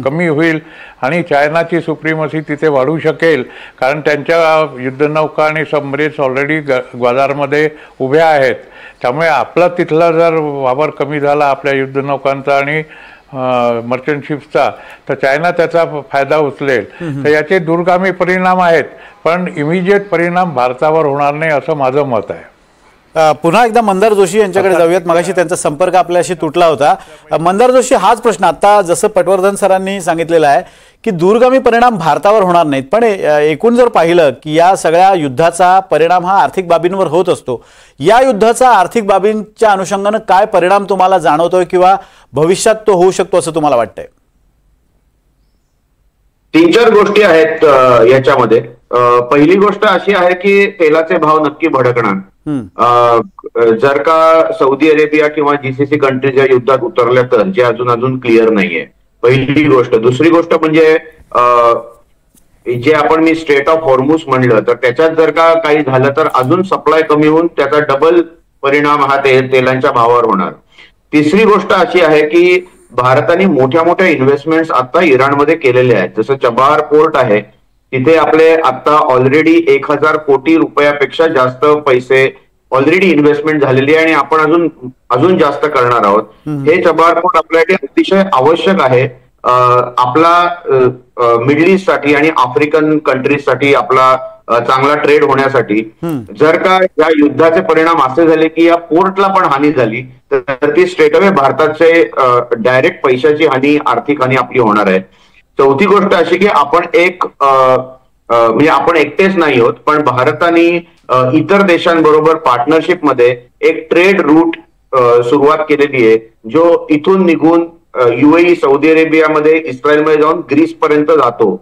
कमी होईल आणि चायनाची सुप्रीमसी तिथे वाढू शकेल. कारण त्यांच्या युद्धनौका आणि सबमरीन्स ऑलरेडी ग्वादारमध्ये उभ्या आहेत. त्यामुळे आपला तिथला जर वावर कमी झाला आपल्या युद्धनौकांचा आणि मर्चंट शिप्सचा, तर चायना त्याचा फायदा उचलेल. तर याचे दूरगामी परिणाम आहेत, पण इमिजिएट परिणाम भारतावर होणार नाही असं माझं मत आहे. पुन्हा एकदा मंदार जोशी यांच्याकडे जाऊयात. मगाशी त्यांचा संपर्क आपल्याशी तुटला होता. मंदार जोशी, हाच प्रश्न आता जसं पटवर्धन सरांनी सांगितलेलं आहे की दूरगामी परिणाम भारतावर होणार नाहीत, पण एकूण जर पाहिलं की या सगळ्या युद्धाचा परिणाम हा आर्थिक बाबींवर होत असतो, या युद्धाचा आर्थिक बाबींच्या अनुषंगानं काय परिणाम तुम्हाला जाणवतोय किंवा भविष्यात तो होऊ शकतो असं तुम्हाला वाटतंय? 3-4 गोष्टी आहेत याच्यामध्ये. पहिली गोष्ट अशी आहे की तेलाचे भाव नक्की भडकणार. जर का सौदी अरेबिया किंवा जीसीसी कंट्री ज्या युद्धात उतरल्या तर, जे अजून क्लिअर नाहीये, पहिली गोष्ट. दुसरी गोष्ट म्हणजे जे आपण मी स्ट्रेट ऑफ हॉर्मुझ म्हणलं तर त्याच्यात जर का काही झालं तर अजून सप्लाय कमी होऊन त्याचा डबल परिणाम हा तेलांच्या भावावर होणार. तिसरी गोष्ट अशी आहे की भारताने मोठ्या मोठ्या इन्व्हेस्टमेंट्स आता इराणमध्ये केलेल्या आहेत. जसं चबार पोर्ट आहे तिथे आपले आता ऑलरेडी 1000 कोटी रुपयापेक्षा जास्त पैसे ऑलरेडी इन्व्हेस्टमेंट झालेली आहे आणि आपण अजून जास्त करणार आहोत. हे चबार पोर्ट आपल्यासाठी अतिशय आवश्यक आहे आपला मिडल ईस्ट साठी आणि आफ्रिकन कंट्रीज साठी आपला चांगला ट्रेड होण्यासाठी. जर का या युद्धाचे परिणाम असे झाले की या पोर्टला पण हानी झाली तर ती स्ट्रेटअवे भारताचे डायरेक्ट पैशाची हानी, आर्थिक हानी आपली होणार आहे. चौथी गोष्ट अशी की आपण म्हणजे आपण एकटेच नाही होत, पण भारताने इतर देशांबरोबर पार्टनरशिपमध्ये एक ट्रेड रूट सुरुवात केलेली आहे, जो इथून निघून UAE, सौदी अरेबियामध्ये, इस्रायलमध्ये जाऊन ग्रीस पर्यंत जातो.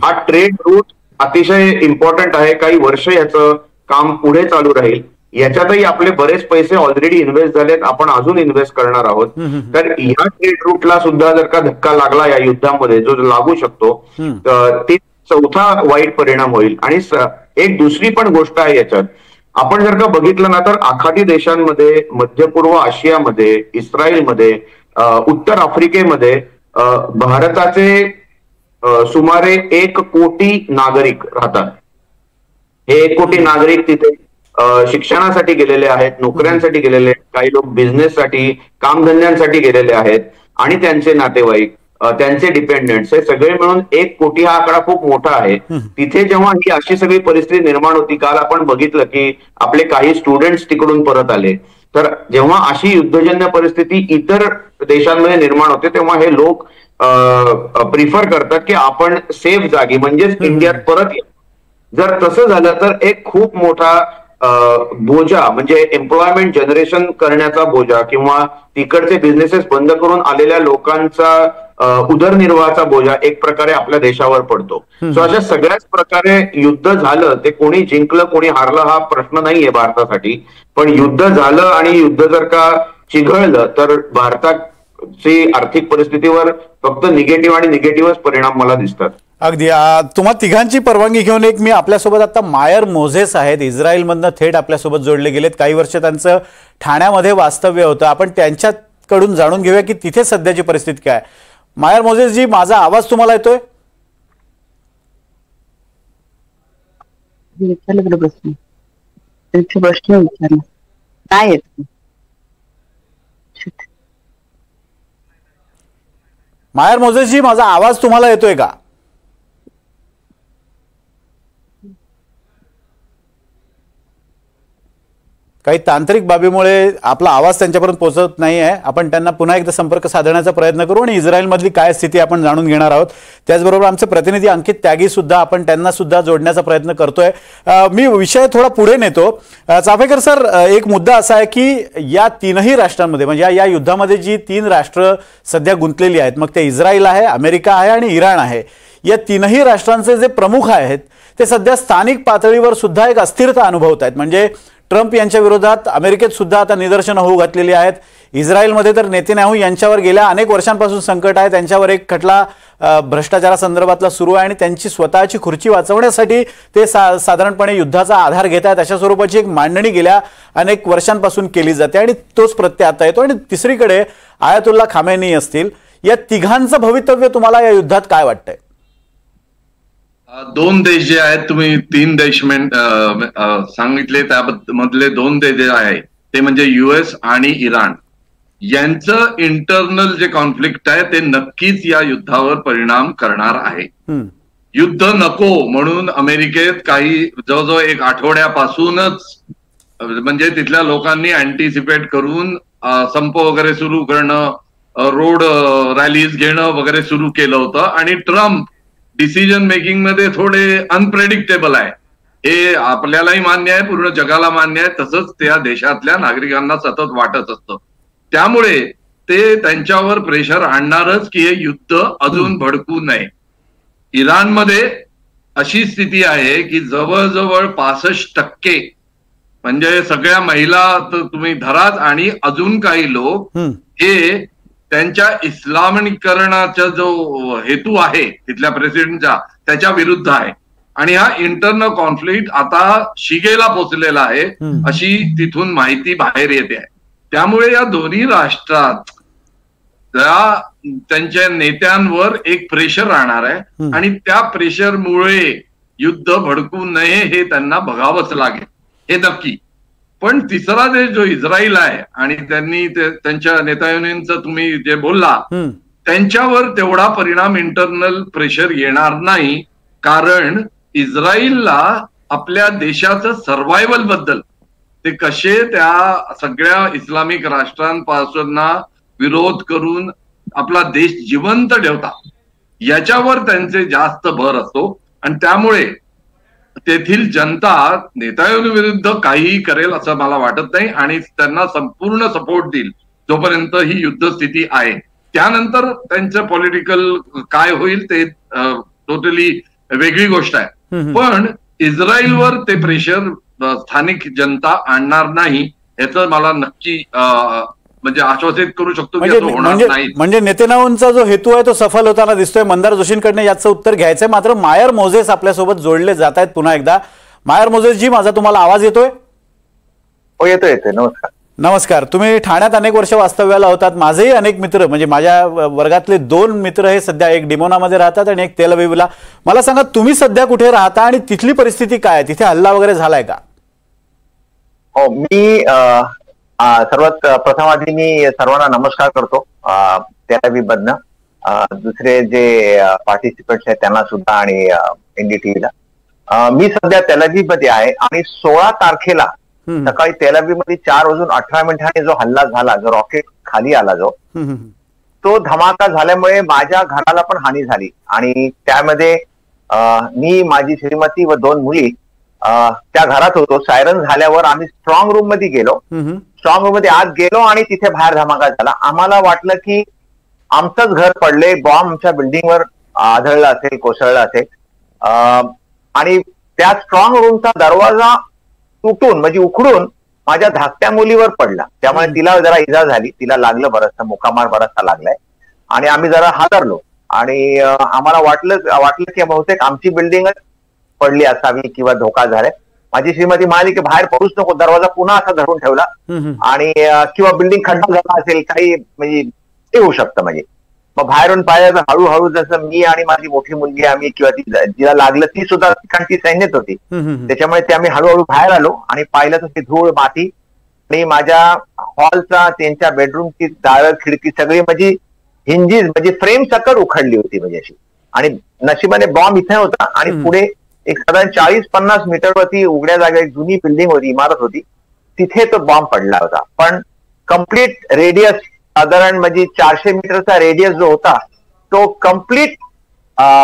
हा ट्रेड रूट अतिशय इम्पॉर्टंट आहे. काही वर्ष याचं काम पुढे चालू राहील. याच्यातही आपले बरेच पैसे ऑलरेडी इन्व्हेस्ट झालेत, आपण अजून इन्व्हेस्ट करणार आहोत. तर या ट्रेड रूटला सुद्धा जर का धक्का लागला या युद्धामध्ये, जो लागू शकतो, ते चौथा वाईट परिणाम होईल. आणि एक दुसरी पण गोष्ट आहे याच्यात, आपण जर का बघितलं ना तर आखाती देशांमध्ये, मध्य पूर्व आशियामध्ये, इस्रायलमध्ये, उत्तर आफ्रिकेमध्ये भारताचे सुमारे 1 कोटी नागरिक राहतात. हे 1 कोटी नागरिक तिथे शिक्षणासाठी गेलेले आहेत, नोकऱ्यांसाठी गेलेले आहेत, काही लोक बिझनेससाठी, कामधंद्यांसाठी गेलेले आहेत आणि त्यांचे नातेवाईक, त्यांचे डिपेंडंट्स, हे सगळे मिळून 1 कोटी हा आकडा खूप मोठा आहे. तिथे जेव्हा ही अशी सगळी परिस्थिती निर्माण होती, काल आपण बघितलं की आपले काही स्टुडंट्स तिकडून परत आले, तर जेव्हा अशी युद्धजन्य परिस्थिती इतर देशांमध्ये निर्माण होते तेव्हा हे लोक प्रिफर करतात की आपण सेफ जागी म्हणजेच इंडियात परत या. जर तसं झालं तर एक खूप मोठा बोजा म्हणजे एम्प्लॉयमेंट जनरेशन करण्याचा बोजा किंवा तिकडचे बिझनेसेस बंद करून आलेल्या लोकांचा उदरनिर्वाहाचा बोजा एक प्रकारे आपल्या देशावर पडतो. सो अशा सगळ्याच प्रकारे युद्ध झालं, ते कोणी जिंकलं कोणी हारलं हा प्रश्न नाहीये भारतासाठी, पण युद्ध झालं आणि युद्ध जर का चिघळलं तर भारताची आर्थिक परिस्थितीवर फक्त निगेटिव्ह आणि निगेटिव्हच परिणाम मला दिसतात. अगदी. तुम्हा तिघांची परवानगी घेऊन एक मी आपल्यासोबत आता मायर मोझेस आहेत, इस्रायलमधनं थेट आपल्यासोबत जोडले गेलेत. काही वर्ष त्यांचं ठाण्यामध्ये वास्तव्य होतं. आपण त्यांच्याकडून जाणून घेऊया की तिथे सध्याची परिस्थिती काय. मायर मोझेस जी, माझा आवाज तुम्हाला येतोय? प्रश्न विचारला काय येत? मायर मोझेस जी, माझा आवाज तुम्हाला येतोय का? काही तांत्रिक बाबीमुळे आपला आवाज त्यांच्यापर्यंत पोहोचत नाही आहे. आपण त्यांना पुन्हा एकदा संपर्क साधण्याचा प्रयत्न करू आणि इस्रायलमधली काय स्थिती आपण जाणून घेणार आहोत. त्याचबरोबर आमचे प्रतिनिधी अंकित त्यागी सुद्धा, आपण त्यांना सुद्धा जोडण्याचा प्रयत्न करतोय. मी विषय थोडा पुढे नेतो. चाफेकर सर, एक मुद्दा असा आहे की या तीनही राष्ट्रांमध्ये, म्हणजे या युद्धामध्ये जी 3 राष्ट्र सध्या गुंतलेली आहेत, मग ते इस्रायल आहे, अमेरिका आहे आणि इराण आहे, या तीनही राष्ट्रांचे जे प्रमुख आहेत ते सध्या स्थानिक पातळीवर सुद्धा एक अस्थिरता अनुभवत आहेत. म्हणजे ट्रम्प यांच्या विरोधात अमेरिकेत सुद्धा आता निदर्शनं होऊ घातलेली आहेत. इस्रायलमध्ये तर नेतन्याहू यांच्यावर गेल्या अनेक वर्षांपासून संकट आहे. त्यांच्यावर एक खटला भ्रष्टाचारासंदर्भातला सुरू आहे आणि त्यांची स्वतःची खुर्ची वाचवण्यासाठी ते साधारणपणे युद्धाचा आधार घेत आहेत, अशा स्वरूपाची एक मांडणी गेल्या अनेक वर्षांपासून केली जाते आणि तोच प्रत्यय आता येतो. आणि तिसरीकडे आयातुल्ला खामेनी असतील. या तिघांचं भवितव्य तुम्हाला या युद्धात काय वाटतंय? 2 देश जे आहेत, तुम्ही 3 देश सांगितले, त्यामधले 2 देश जे आहेत ते म्हणजे US आणि इराण. यांचं इंटरनल जे कॉन्फ्लिक्ट आहे ते नक्कीच या युद्धावर परिणाम करणार आहे. युद्ध नको म्हणून अमेरिकेत काही जवळजवळ 1 आठवड्यापासूनच म्हणजे तिथल्या लोकांनी अँटिसिपेट करून संप वगैरे सुरू करणं, रोड रॅलीज घेणं वगैरे सुरू केलं होतं. आणि ट्रम्प डिसिजन मेकिंग मध्ये थोडे अनप्रेडिक्टेबल आहे, हे आपल्यालाही मान्य आहे, पूर्ण जगाला मान्य आहे, तसंच त्या देशातल्या नागरिकांना सतत वाटत असतं. त्यामुळे ते त्यांच्यावर प्रेशर आणणारच की हे युद्ध अजून भडकू नये. इराणमध्ये अशी स्थिती आहे की जवळजवळ 65% म्हणजे सगळ्या महिला तर तुम्ही धरात आणि अजून काही लोक हे त्यांच्या इस्लामीकरणाचा जो हेतू आहे तिथल्या प्रेसिडेंटचा त्याच्या विरुद्ध आहे. आणि हा इंटरनल कॉन्फ्लिक्ट आता शिगेला पोचलेला आहे अशी तिथून माहिती बाहेर येते आहे. त्यामुळे या दोन्ही राष्ट्रात त्यांच्या नेत्यांवर एक प्रेशर राहणार आहे आणि त्या प्रेशरमुळे युद्ध भडकू नये हे त्यांना बघावंच लागेल, हे नक्की. पण तिसरा देश जो इस्रायल आहे आणि त्यांनी त्यांच्या नेतांचं तुम्ही जे बोलला त्यांच्यावर तेवढा परिणाम इंटरनल प्रेशर येणार नाही, कारण इस्रायलला आपल्या देशाचं सर्व्हायव्हल बद्दल ते कसे त्या सगळ्या इस्लामिक राष्ट्रांपासून विरोध करून आपला देश जिवंत ठेवतात याच्यावर त्यांचे जास्त भर असतो. आणि त्यामुळे तेथील जनता नेतांविरुद्ध विरुद्ध काहीही करेल असं मला वाटत नाही आणि त्यांना संपूर्ण सपोर्ट देईल जोपर्यंत ही युद्ध स्थिती आहे. त्यानंतर त्यांचं पॉलिटिकल काय होईल ते टोटली वेगळी गोष्ट आहे. पण इस्रायलवर ते प्रेशर स्थानिक जनता आणणार नाही याचं मला नक्की म्हणजे आश्वासित करू शकतो की होणार नाही. म्हणजे नेतन्याहूंचा जो हेतू आहे तो सफल होताना दिसतोय. मंदार जोशींकडनं याचं उत्तर घ्यायचंय. मात्र मायर मोझेस आपल्यासोबत जोडले जात आहेत पुन्हा एकदा. मायर मोझेस जी, माझा तुम्हाला आवाज येतोय? हो, येतोय. नमस्कार. नमस्कार. तुम्ही ठाण्यात अनेक वर्ष वास्तव्याला होतात. माझेही अनेक मित्र, म्हणजे माझ्या वर्गातले 2 मित्र हे सध्या एक डिमोनामध्ये राहतात आणि एक तेल अवीवला. मला सांगा, तुम्ही सध्या कुठे राहता आणि तिथली परिस्थिती काय आहे? तिथे हल्ला वगैरे झालाय का? हो, मी सर्वात प्रथम आधी मी सर्वांना नमस्कार करतो तेल अवीवमधनं. दुसरे जे पार्टिसिपंट्स आहेत त्यांना सुद्धा आणि NDTVला. मी सध्या तेल अवीवमध्ये आहे आणि 16 तारखेला सकाळी तेल अवीवमध्ये 4:18 जो हल्ला झाला, जो रॉकेट खाली आला, तो धमाका झाल्यामुळे माझ्या घराला पण हानी झाली. आणि त्यामध्ये मी, माझी श्रीमती व 2 मुली त्या घरात होतो. सायरन झाल्यावर आम्ही स्ट्रॉंग रूम मध्ये गेलो. स्ट्रॉंग रूम मध्ये आत गेलो आणि तिथे बाहेर धमाका झाला. आम्हाला वाटलं की आमचंच घर पडले, बॉम्ब आमच्या बिल्डिंगवर आढळला असेल, कोसळला असेल, आणि त्या स्ट्रॉंग रूमचा दरवाजा तुटून म्हणजे उखडून माझ्या धाकट्या मुलीवर पडला. त्यामुळे तिला जरा इजा झाली, तिला लागलं बरचसा, मुक्कामार बराचसा लागलाय. आणि आम्ही जरा हादरलो आणि आम्हाला वाटलं की बहुतेक आमची बिल्डिंगच पडली असावी किंवा धोका झालाय. माझी श्रीमती म्हणाली की बाहेर पडूच नको, दरवाजा पुन्हा असा धरून ठेवला आणि किंवा बिल्डिंग खड्डा झाला असेल, काही म्हणजे ते होऊ शकतं. म्हणजे मग बाहेरून पाहिलं तर हळूहळू जसं मी आणि माझी मोठी मुलगी आम्ही किंवा जिला लागलं ती सुद्धा, कारण ती सैन्यात होती, त्याच्यामुळे ते आम्ही हळूहळू बाहेर आलो आणि पाहिलं तर ती धूळ, माती आणि माझ्या हॉलचा, त्यांच्या बेडरूमची दारं, खिडकी सगळी म्हणजे हिंजीज म्हणजे फ्रेम सकट उखडली होती म्हणजे अशी. आणि नशिबाने बॉम्ब इथे होता आणि पुढे एक साधारण 40-50 मीटरवरती उघड्या जागा एक जुनी बिल्डिंग होती, इमारत होती, तिथे तो बॉम्ब पडला होता. पण कम्प्लीट रेडियस साधारण म्हणजे 400 मीटरचा रेडियस जो होता तो कम्प्लीट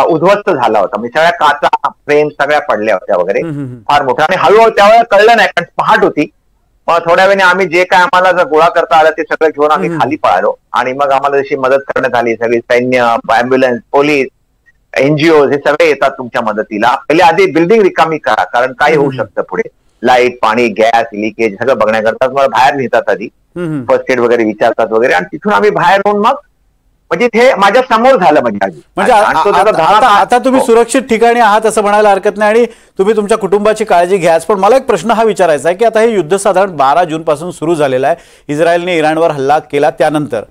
उद्ध्वस्त झाला होता. म्हणजे सगळ्या काचा, फ्रेम सगळ्या पडल्या होत्या वगैरे, फार मोठा. आणि हळूहळू त्यावेळेला कळलं नाही, कारण पहाट होती. मग थोड्या वेळाने आम्ही जे काय आम्हाला जर गोळा करता आलं ते सगळं घेऊन आम्ही खाली पळालो आणि मग आम्हाला जशी मदत करण्यात आली, सगळी सैन्य, अँब्युलन्स, पोलीस, NGO हे सगळे येतात तुमच्या मदतीला. पहिले आधी बिल्डिंग रिकामी करा, कारण काय होऊ शकतं पुढे, लाईट, पाणी, गॅस, लिकेज सगळं बघण्याकरता मला बाहेर नेतात आधी, फर्स्ट एड वगैरे विचारतात वगैरे. आणि तिथून आम्ही बाहेर येऊन मग म्हणजे हे माझ्या समोर झालं. म्हणजे आता तुम्ही सुरक्षित ठिकाणी आहात असं म्हणायला हरकत नाही आणि तुम्ही तुमच्या कुटुंबाची काळजी घ्याच. पण मला एक प्रश्न हा विचारायचा आहे की आता हे युद्ध साधारण 12 जून पासून सुरू झालेलं आहे. इस्रायलने इराणवर हल्ला केला त्यानंतर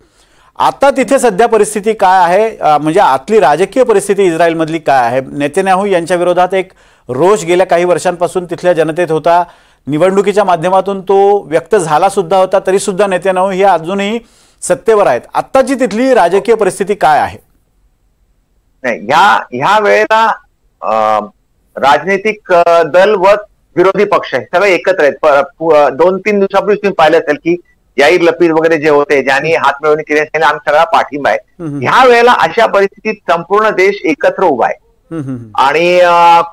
आता तिथे सध्या परिस्थिती काय आहे, म्हणजे आतली राजकीय परिस्थिती इस्रायलमधली काय आहे? नेतन्याहू यांच्या विरोधात एक रोष गेल्या काही वर्षांपासून तिथल्या जनतेत होता, निवडणुकीच्या माध्यमातून तो व्यक्त झाला सुद्धा होता, तरी सुद्धा नेतन्याहू हे अजूनही सत्तेवर आहेत. आत्ताची तिथली राजकीय परिस्थिती काय आहे? नाही, ह्या वेळेला राजनैतिक दल व विरोधी पक्ष सगळे एकत्र आहेत. 2-3 दिवसापूर्वी तुम्ही पाहिलं असेल की याईर लपीद वगैरे जे होते, ज्यांनी हात मिळवणी केली असेल, आमचा सगळा पाठिंबा आहे. ह्या वेळेला अशा परिस्थितीत संपूर्ण देश एकत्र उभा आहे आणि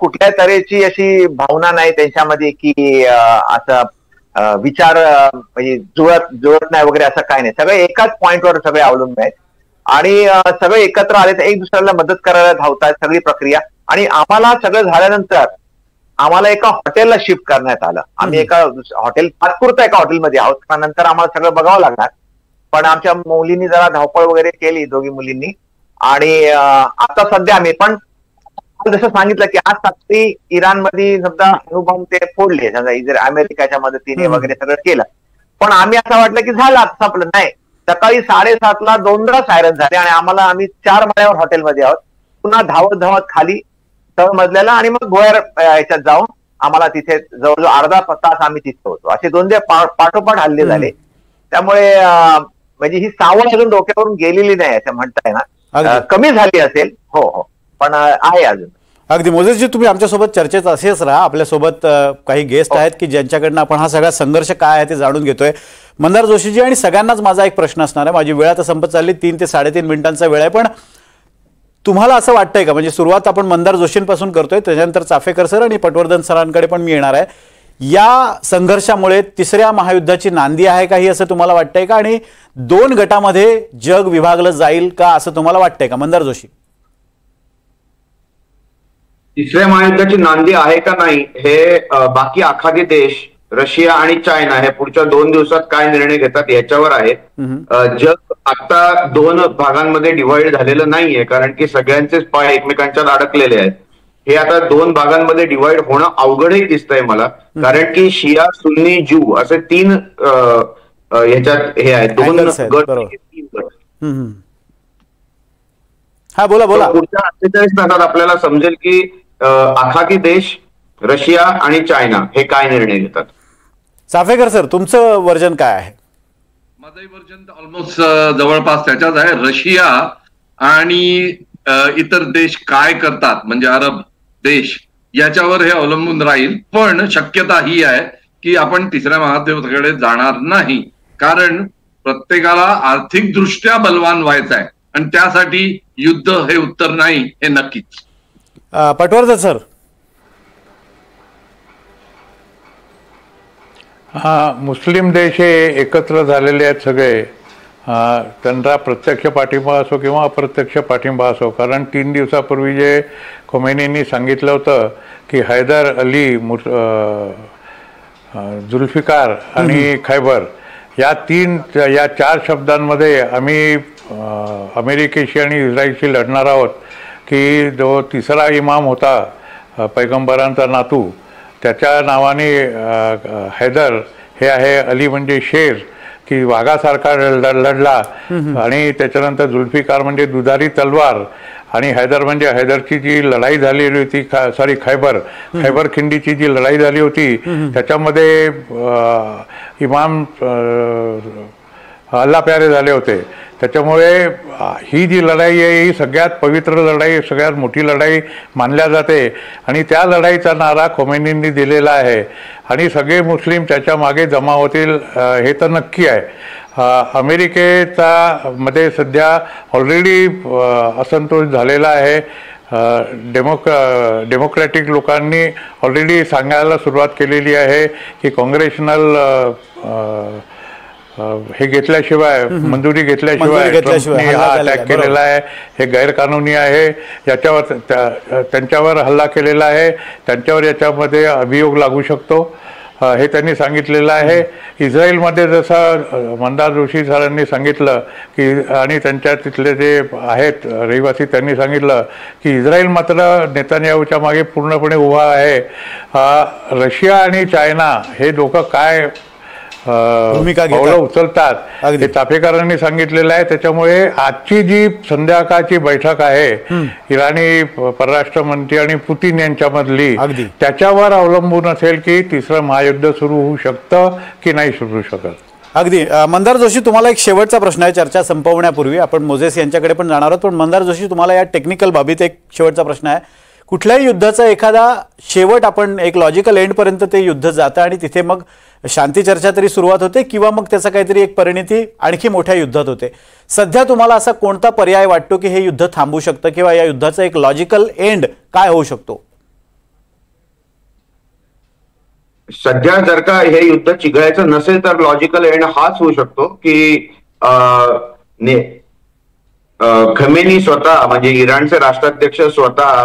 कुठल्या तऱ्हेची अशी भावना नाही त्यांच्यामध्ये की असं विचार म्हणजे जुळत नाही वगैरे, असं काय नाही. सगळे एकाच पॉइंटवर सगळे अवलंबून आहेत आणि सगळे एकत्र आले तर एक दुसऱ्याला मदत करायला धावतात सगळी प्रक्रिया. आणि आम्हाला सगळं झाल्यानंतर आम्हाला एका हॉटेलला शिफ्ट करण्यात आलं. आम्ही एका हॉटेल, तात्पुरता एका हॉटेलमध्ये आहोत, नंतर आम्हाला सगळं बघावं लागणार. पण आमच्या मुलींनी जरा धावपळ वगैरे केली, दोघी मुलींनी. आणि आता सध्या आम्ही पण जसं सांगितलं की आज सकाळी इराणमध्ये समजा अणुबॉम्ब ते फोडले, समजा अमेरिकेच्या मदतीने वगैरे सगळं केलं. पण आम्ही असं वाटलं की झालं आता संपलं. नाही, सकाळी 7:30ला 2दा सायरन झाले आणि आम्ही 4 मळ्यावर हॉटेलमध्ये आहोत. पुन्हा धावत खाली मजल्याला आणि मग भोयर याच्यात जाऊन आम्हाला तिथे जवळजवळ अर्धा तास आम्ही तिथे होतो. असे 2 पाठोपाठ हल्ले झाले. त्यामुळे म्हणजे ही सावळ अजून डोक्यावरून गेलेली नाही असं म्हणताय ना, कमी झाली असेल. हो, पण आहे अजून. अगदी मोजेसजी, तुम्ही आमच्यासोबत चर्चेत असेच राहा. आपल्यासोबत काही गेस्ट आहेत की ज्यांच्याकडनं आपण हा सगळा संघर्ष काय आहे ते जाणून घेतोय. मंदार जोशीजी, आणि सगळ्यांनाच माझा एक प्रश्न असणार आहे. माझी वेळ आता संपत चालली, 3 ते 3.5 मिनिटांचा वेळ आहे. पण तुम्हाला असं वाटतंय का, म्हणजे सुरुवात आपण मंदार जोशींपासून करतोय, त्याच्यानंतर चाफेकर सर आणि पटवर्धन सरांकडे पण मी येणार आहे, या संघर्षामुळे 3ऱ्या महायुद्धाची नांदी आहे का ही, असं तुम्हाला वाटतंय का? आणि 2 गटामध्ये जग विभागलं जाईल का असं तुम्हाला वाटतंय का? मंदार जोशी. 3ऱ्या महायुद्धाची नांदी आहे का नाही हे बाकी आखाती देश, रशिया आणि चायना हे पुढच्या 2 दिवसात काय निर्णय घेतात याच्यावर आहे. जग आता 2 भागांमध्ये डिवाइड झालेलं नाहीये, कारण की सगळ्यांचेच पाय एकमेकांच्यात अडकलेले आहेत. हे आता 2 भागांमध्ये डिवाइड होणं अवघडही दिसतंय मला, कारण की शिया, सुन्नी, ज्यू असे 3 ह्याच्यात हे आहेत. 2 गट, 3 गट. हा, बोला. पुढच्या 48 तासात आपल्याला समजेल की आखाती देश, रशिया आणि चायना हे काय निर्णय घेतात. चाफेकर सर, तुमचं वर्जन काय आहे? माझंही वर्जन ऑलमोस्ट जवळपास त्याच्याच आहे. रशिया आणि इतर देश काय करतात, म्हणजे अरब देश, याच्यावर हे अवलंबून राहील. पण शक्यता ही आहे की आपण 3ऱ्या महायुद्धाकडे जाणार नाही, कारण प्रत्येकाला आर्थिकदृष्ट्या बलवान व्हायचं आहे आणि त्यासाठी युद्ध हे उत्तर नाही, हे नक्कीच. पटवर्धन सर. मुस्लिम देश हे एकत्र झालेले आहेत सगळे त्यांचा प्रत्यक्ष पाठिंबा असो किंवा अप्रत्यक्ष पाठिंबा असो, कारण 3 दिवसापूर्वी जे खोमेनींनी सांगितलं होतं की हैदर अली, जुल्फिकार आणि खैबर या 4 शब्दांमध्ये आम्ही अमेरिकेशी आणि इस्रायलशी लढणार आहोत, की जो तिसरा इमाम होता पैगंबरांचा नातू, त्याच्या नावाने हैदर हे आहे, अली म्हणजे शेर की वाघासारखा लढला, आणि त्याच्यानंतर जुल्फिकार म्हणजे दुधारी तलवार, आणि हैदर म्हणजे हैदरची जी लढाई झालेली होती, खैबर खिंडीची जी लढाई झाली होती त्याच्यामध्ये इमाम अल्लाह प्यारे झाले होते. त्याच्यामुळे ही जी लढाई आहे ही सगळ्यात पवित्र लढाई, सगळ्यात मोठी लढाई मानल्या जाते, आणि त्या लढाईचा नारा खोमेनींनी दिलेला आहे, आणि सगळे मुस्लिम त्याच्या मागे जमा होतील हे तर नक्की आहे. अमेरिकेचा मध्ये सध्या ऑलरेडी असंतोष झालेला आहे. डेमोक्रॅटिक लोकांनी ऑलरेडी सांगायला सुरुवात केलेली आहे की काँग्रेशनल हे घेतल्याशिवाय, मंजुरी घेतल्याशिवाय ट्रम्पने हा अटॅक केलेला आहे, हे गैरकानूनी आहे, याच्यावर त्यांच्यावर हल्ला केलेला आहे, त्यांच्यावर याच्यामध्ये अभियोग लागू शकतो हे त्यांनी सांगितलेलं आहे. इस्रायलमध्ये जसं मंदार जोशी सरांनी सांगितलं की, आणि त्यांच्या तिथले जे आहेत रहिवासी त्यांनी सांगितलं की इस्रायल मात्र नेतान्याहूच्या मागे पूर्णपणे उभा आहे. रशिया आणि चायना हे दोघं काय भूमिका उचलतात हे चाफेकरांनी सांगितलेलं आहे. त्याच्यामुळे आजची जी संध्याकाळची बैठक आहे इराणी परराष्ट्र मंत्री आणि पुतीन यांच्यामधली, त्याच्यावर अवलंबून असेल की तिसरं महायुद्ध सुरू होऊ शकतं की नाही सुरू शकत. अगदी. मंदार जोशी, तुम्हाला एक शेवटचा प्रश्न आहे चर्चा संपवण्यापूर्वी. आपण मोझेस यांच्याकडे पण जाणार आहोत, पण मंदार जोशी तुम्हाला या टेक्निकल बाबीत एक शेवटचा प्रश्न आहे. कुठल्याही युद्धाचा एखादा शेवट, आपण एक लॉजिकल एंडपर्यंत ते युद्ध जातं आणि तिथे मग शांती चर्चा तरी सुरुवात होते किंवा मग त्याचा काहीतरी एक परिणती आणखी मोठ्या युद्धात होते. सध्या तुम्हाला असा कोणता पर्याय वाटतो की हे युद्ध थांबू शकतं किंवा या युद्धाचा एक लॉजिकल एंड काय होऊ शकतो? सध्या जर का हे युद्ध चिघळायचं नसेल तर लॉजिकल एंड हाच होऊ शकतो की खमेनी स्वतः, म्हणजे इराणचे राष्ट्राध्यक्ष स्वतः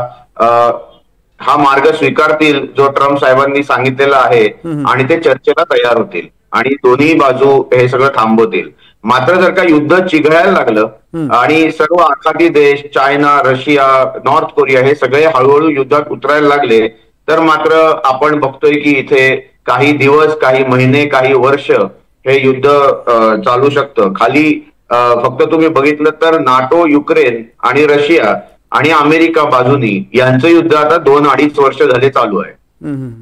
हा मार्ग स्वीकारतील जो ट्रम्प साहेबांनी सांगितलेला आहे, आणि ते चर्चेला तयार होतील आणि दोन्ही बाजू हे सगळं थांबवतील. मात्र जर का युद्ध चिघळायला लागलं आणि सर्व आखाती देश, चायना, रशिया, नॉर्थ कोरिया हे सगळे हळूहळू युद्धात उतरायला लागले तर मात्र आपण बघतोय की इथे काही दिवस, काही महिने, काही वर्ष हे युद्ध चालू शकतं. खाली फक्त तुम्ही बघितलं तर नाटो, युक्रेन आणि रशिया आणि अमेरिका बाजूनी यांचं युद्ध आता 2-2.5 वर्ष झाले चालू आहे.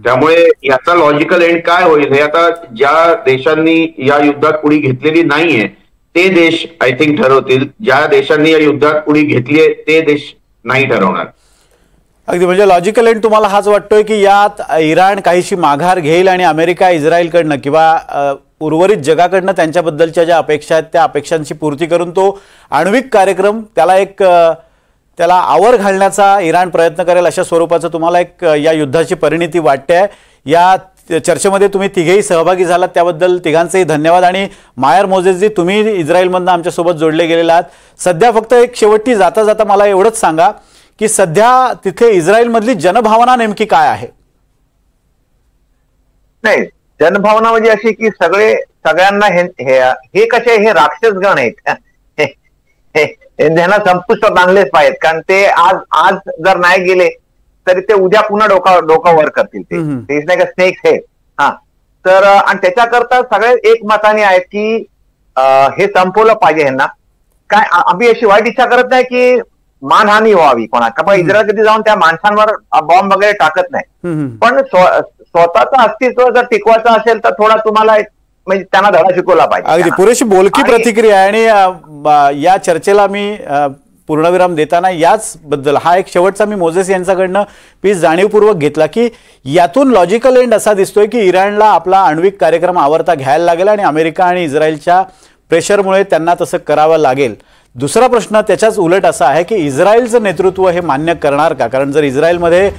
त्यामुळे याचा लॉजिकल एंड काय होईल हे आता ज्या देशांनी या युद्धात उडी घेतलेली नाहीये ते देश आय थिंक ठरवतील. ज्या देशांनी या युद्धात उडी घेतलीये ते देश नाही ठरवणार. अगदी. म्हणजे लॉजिकल एंड तुम्हाला हाच वाटतोय की यात इराण काहीशी माघार घेईल आणि अमेरिका इस्रायलकडनं किंवा उर्वरित जगाकडनं त्यांच्याबद्दलच्या ज्या अपेक्षा आहेत त्या अपेक्षांची पूर्ती करून तो आण्विक कार्यक्रम त्याला आवर घालण्याचा इराण प्रयत्न करेल अशा स्वरूपाचं तुम्हाला एक या युद्धाची परिणती वाटते. या चर्चेमध्ये तुम्ही तिघेही सहभागी झालात त्याबद्दल तिघांचेही धन्यवाद. आणि मायर मोझेसजी, तुम्ही इस्रायलमधनं आमच्यासोबत जोडले गेलेले आहात. सध्या फक्त एक शेवटी जाता जाता मला एवढंच सांगा की सध्या तिथे इस्रायलमधली जनभावना नेमकी काय आहे? नाही, जनभावना म्हणजे अशी की सगळ्यांना हे कसे हे राक्षस गण आहेत, त्यांना संपुष्टात आणलेच पाहिजेत. कारण ते आज जर नाही गेले तरी ते उद्या पुन्हा डोका वर करतील. ते नाही का स्नेक्स हे. तर आणि त्याच्याकरता सगळे एकमताने आहेत की हे संपवलं पाहिजे. ह्यांना काय आम्ही अशी वाईट इच्छा करत नाही की मानहानी व्हावी कोणाला, पण इस्रायल कधी जाऊन त्या माणसांवर बॉम्ब वगैरे टाकत नाही. पण स्वतःचं अस्तित्व जर टिकवायचं असेल तर थोडा तुम्हाला म्हणजे त्यांना धडा शिकवला पाहिजे. अगदी पुरेशी बोलकी प्रतिक्रिया आहे. आणि या चर्चेला मी पूर्णविराम देताना याच बद्दल हा एक शेवटचा मी मोझेस यांच्याकडनं पीस जाणीवपूर्वक घेतला की यातून लॉजिकल एंड असा दिसतोय की इराणला आपला आण्विक कार्यक्रम आवरता घ्यायला लागेल आणि अमेरिका आणि इस्रायलच्या प्रेशरमुळे त्यांना तसं करावं लागेल. दुसरा प्रश्न त्याच्याच उलट असा आहे की इस्रायलचं नेतृत्व हे मान्य करणार का? कारण जर इस्रायलमध्ये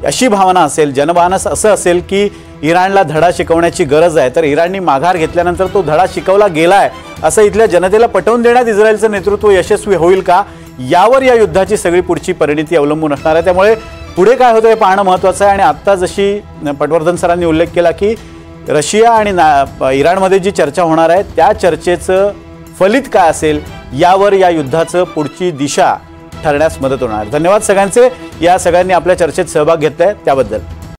अशी भावना असेल, जनमानस असं असेल की इराणला धडा शिकवण्याची गरज आहे, तर इराणनी माघार घेतल्यानंतर तो धडा शिकवला गेलाय असं इथल्या जनतेला पटवून देण्यात इस्रायलचं नेतृत्व यशस्वी होईल का, यावर या युद्धाची सगळी पुढची परिणती अवलंबून असणार आहे. त्यामुळे पुढे काय होतं हे पाहणं महत्त्वाचं आहे. आणि आत्ता जशी पटवर्धन सरांनी उल्लेख केला की रशिया आणि इराणमध्ये जी चर्चा होणार आहे त्या चर्चेचं फलित काय असेल यावर या युद्धाचं पुढची दिशा ठरण्यास मदत होणार. धन्यवाद सगळ्यांचे, या सगळ्यांनी आपल्या चर्चेत सहभाग घेतलाय त्याबद्दल.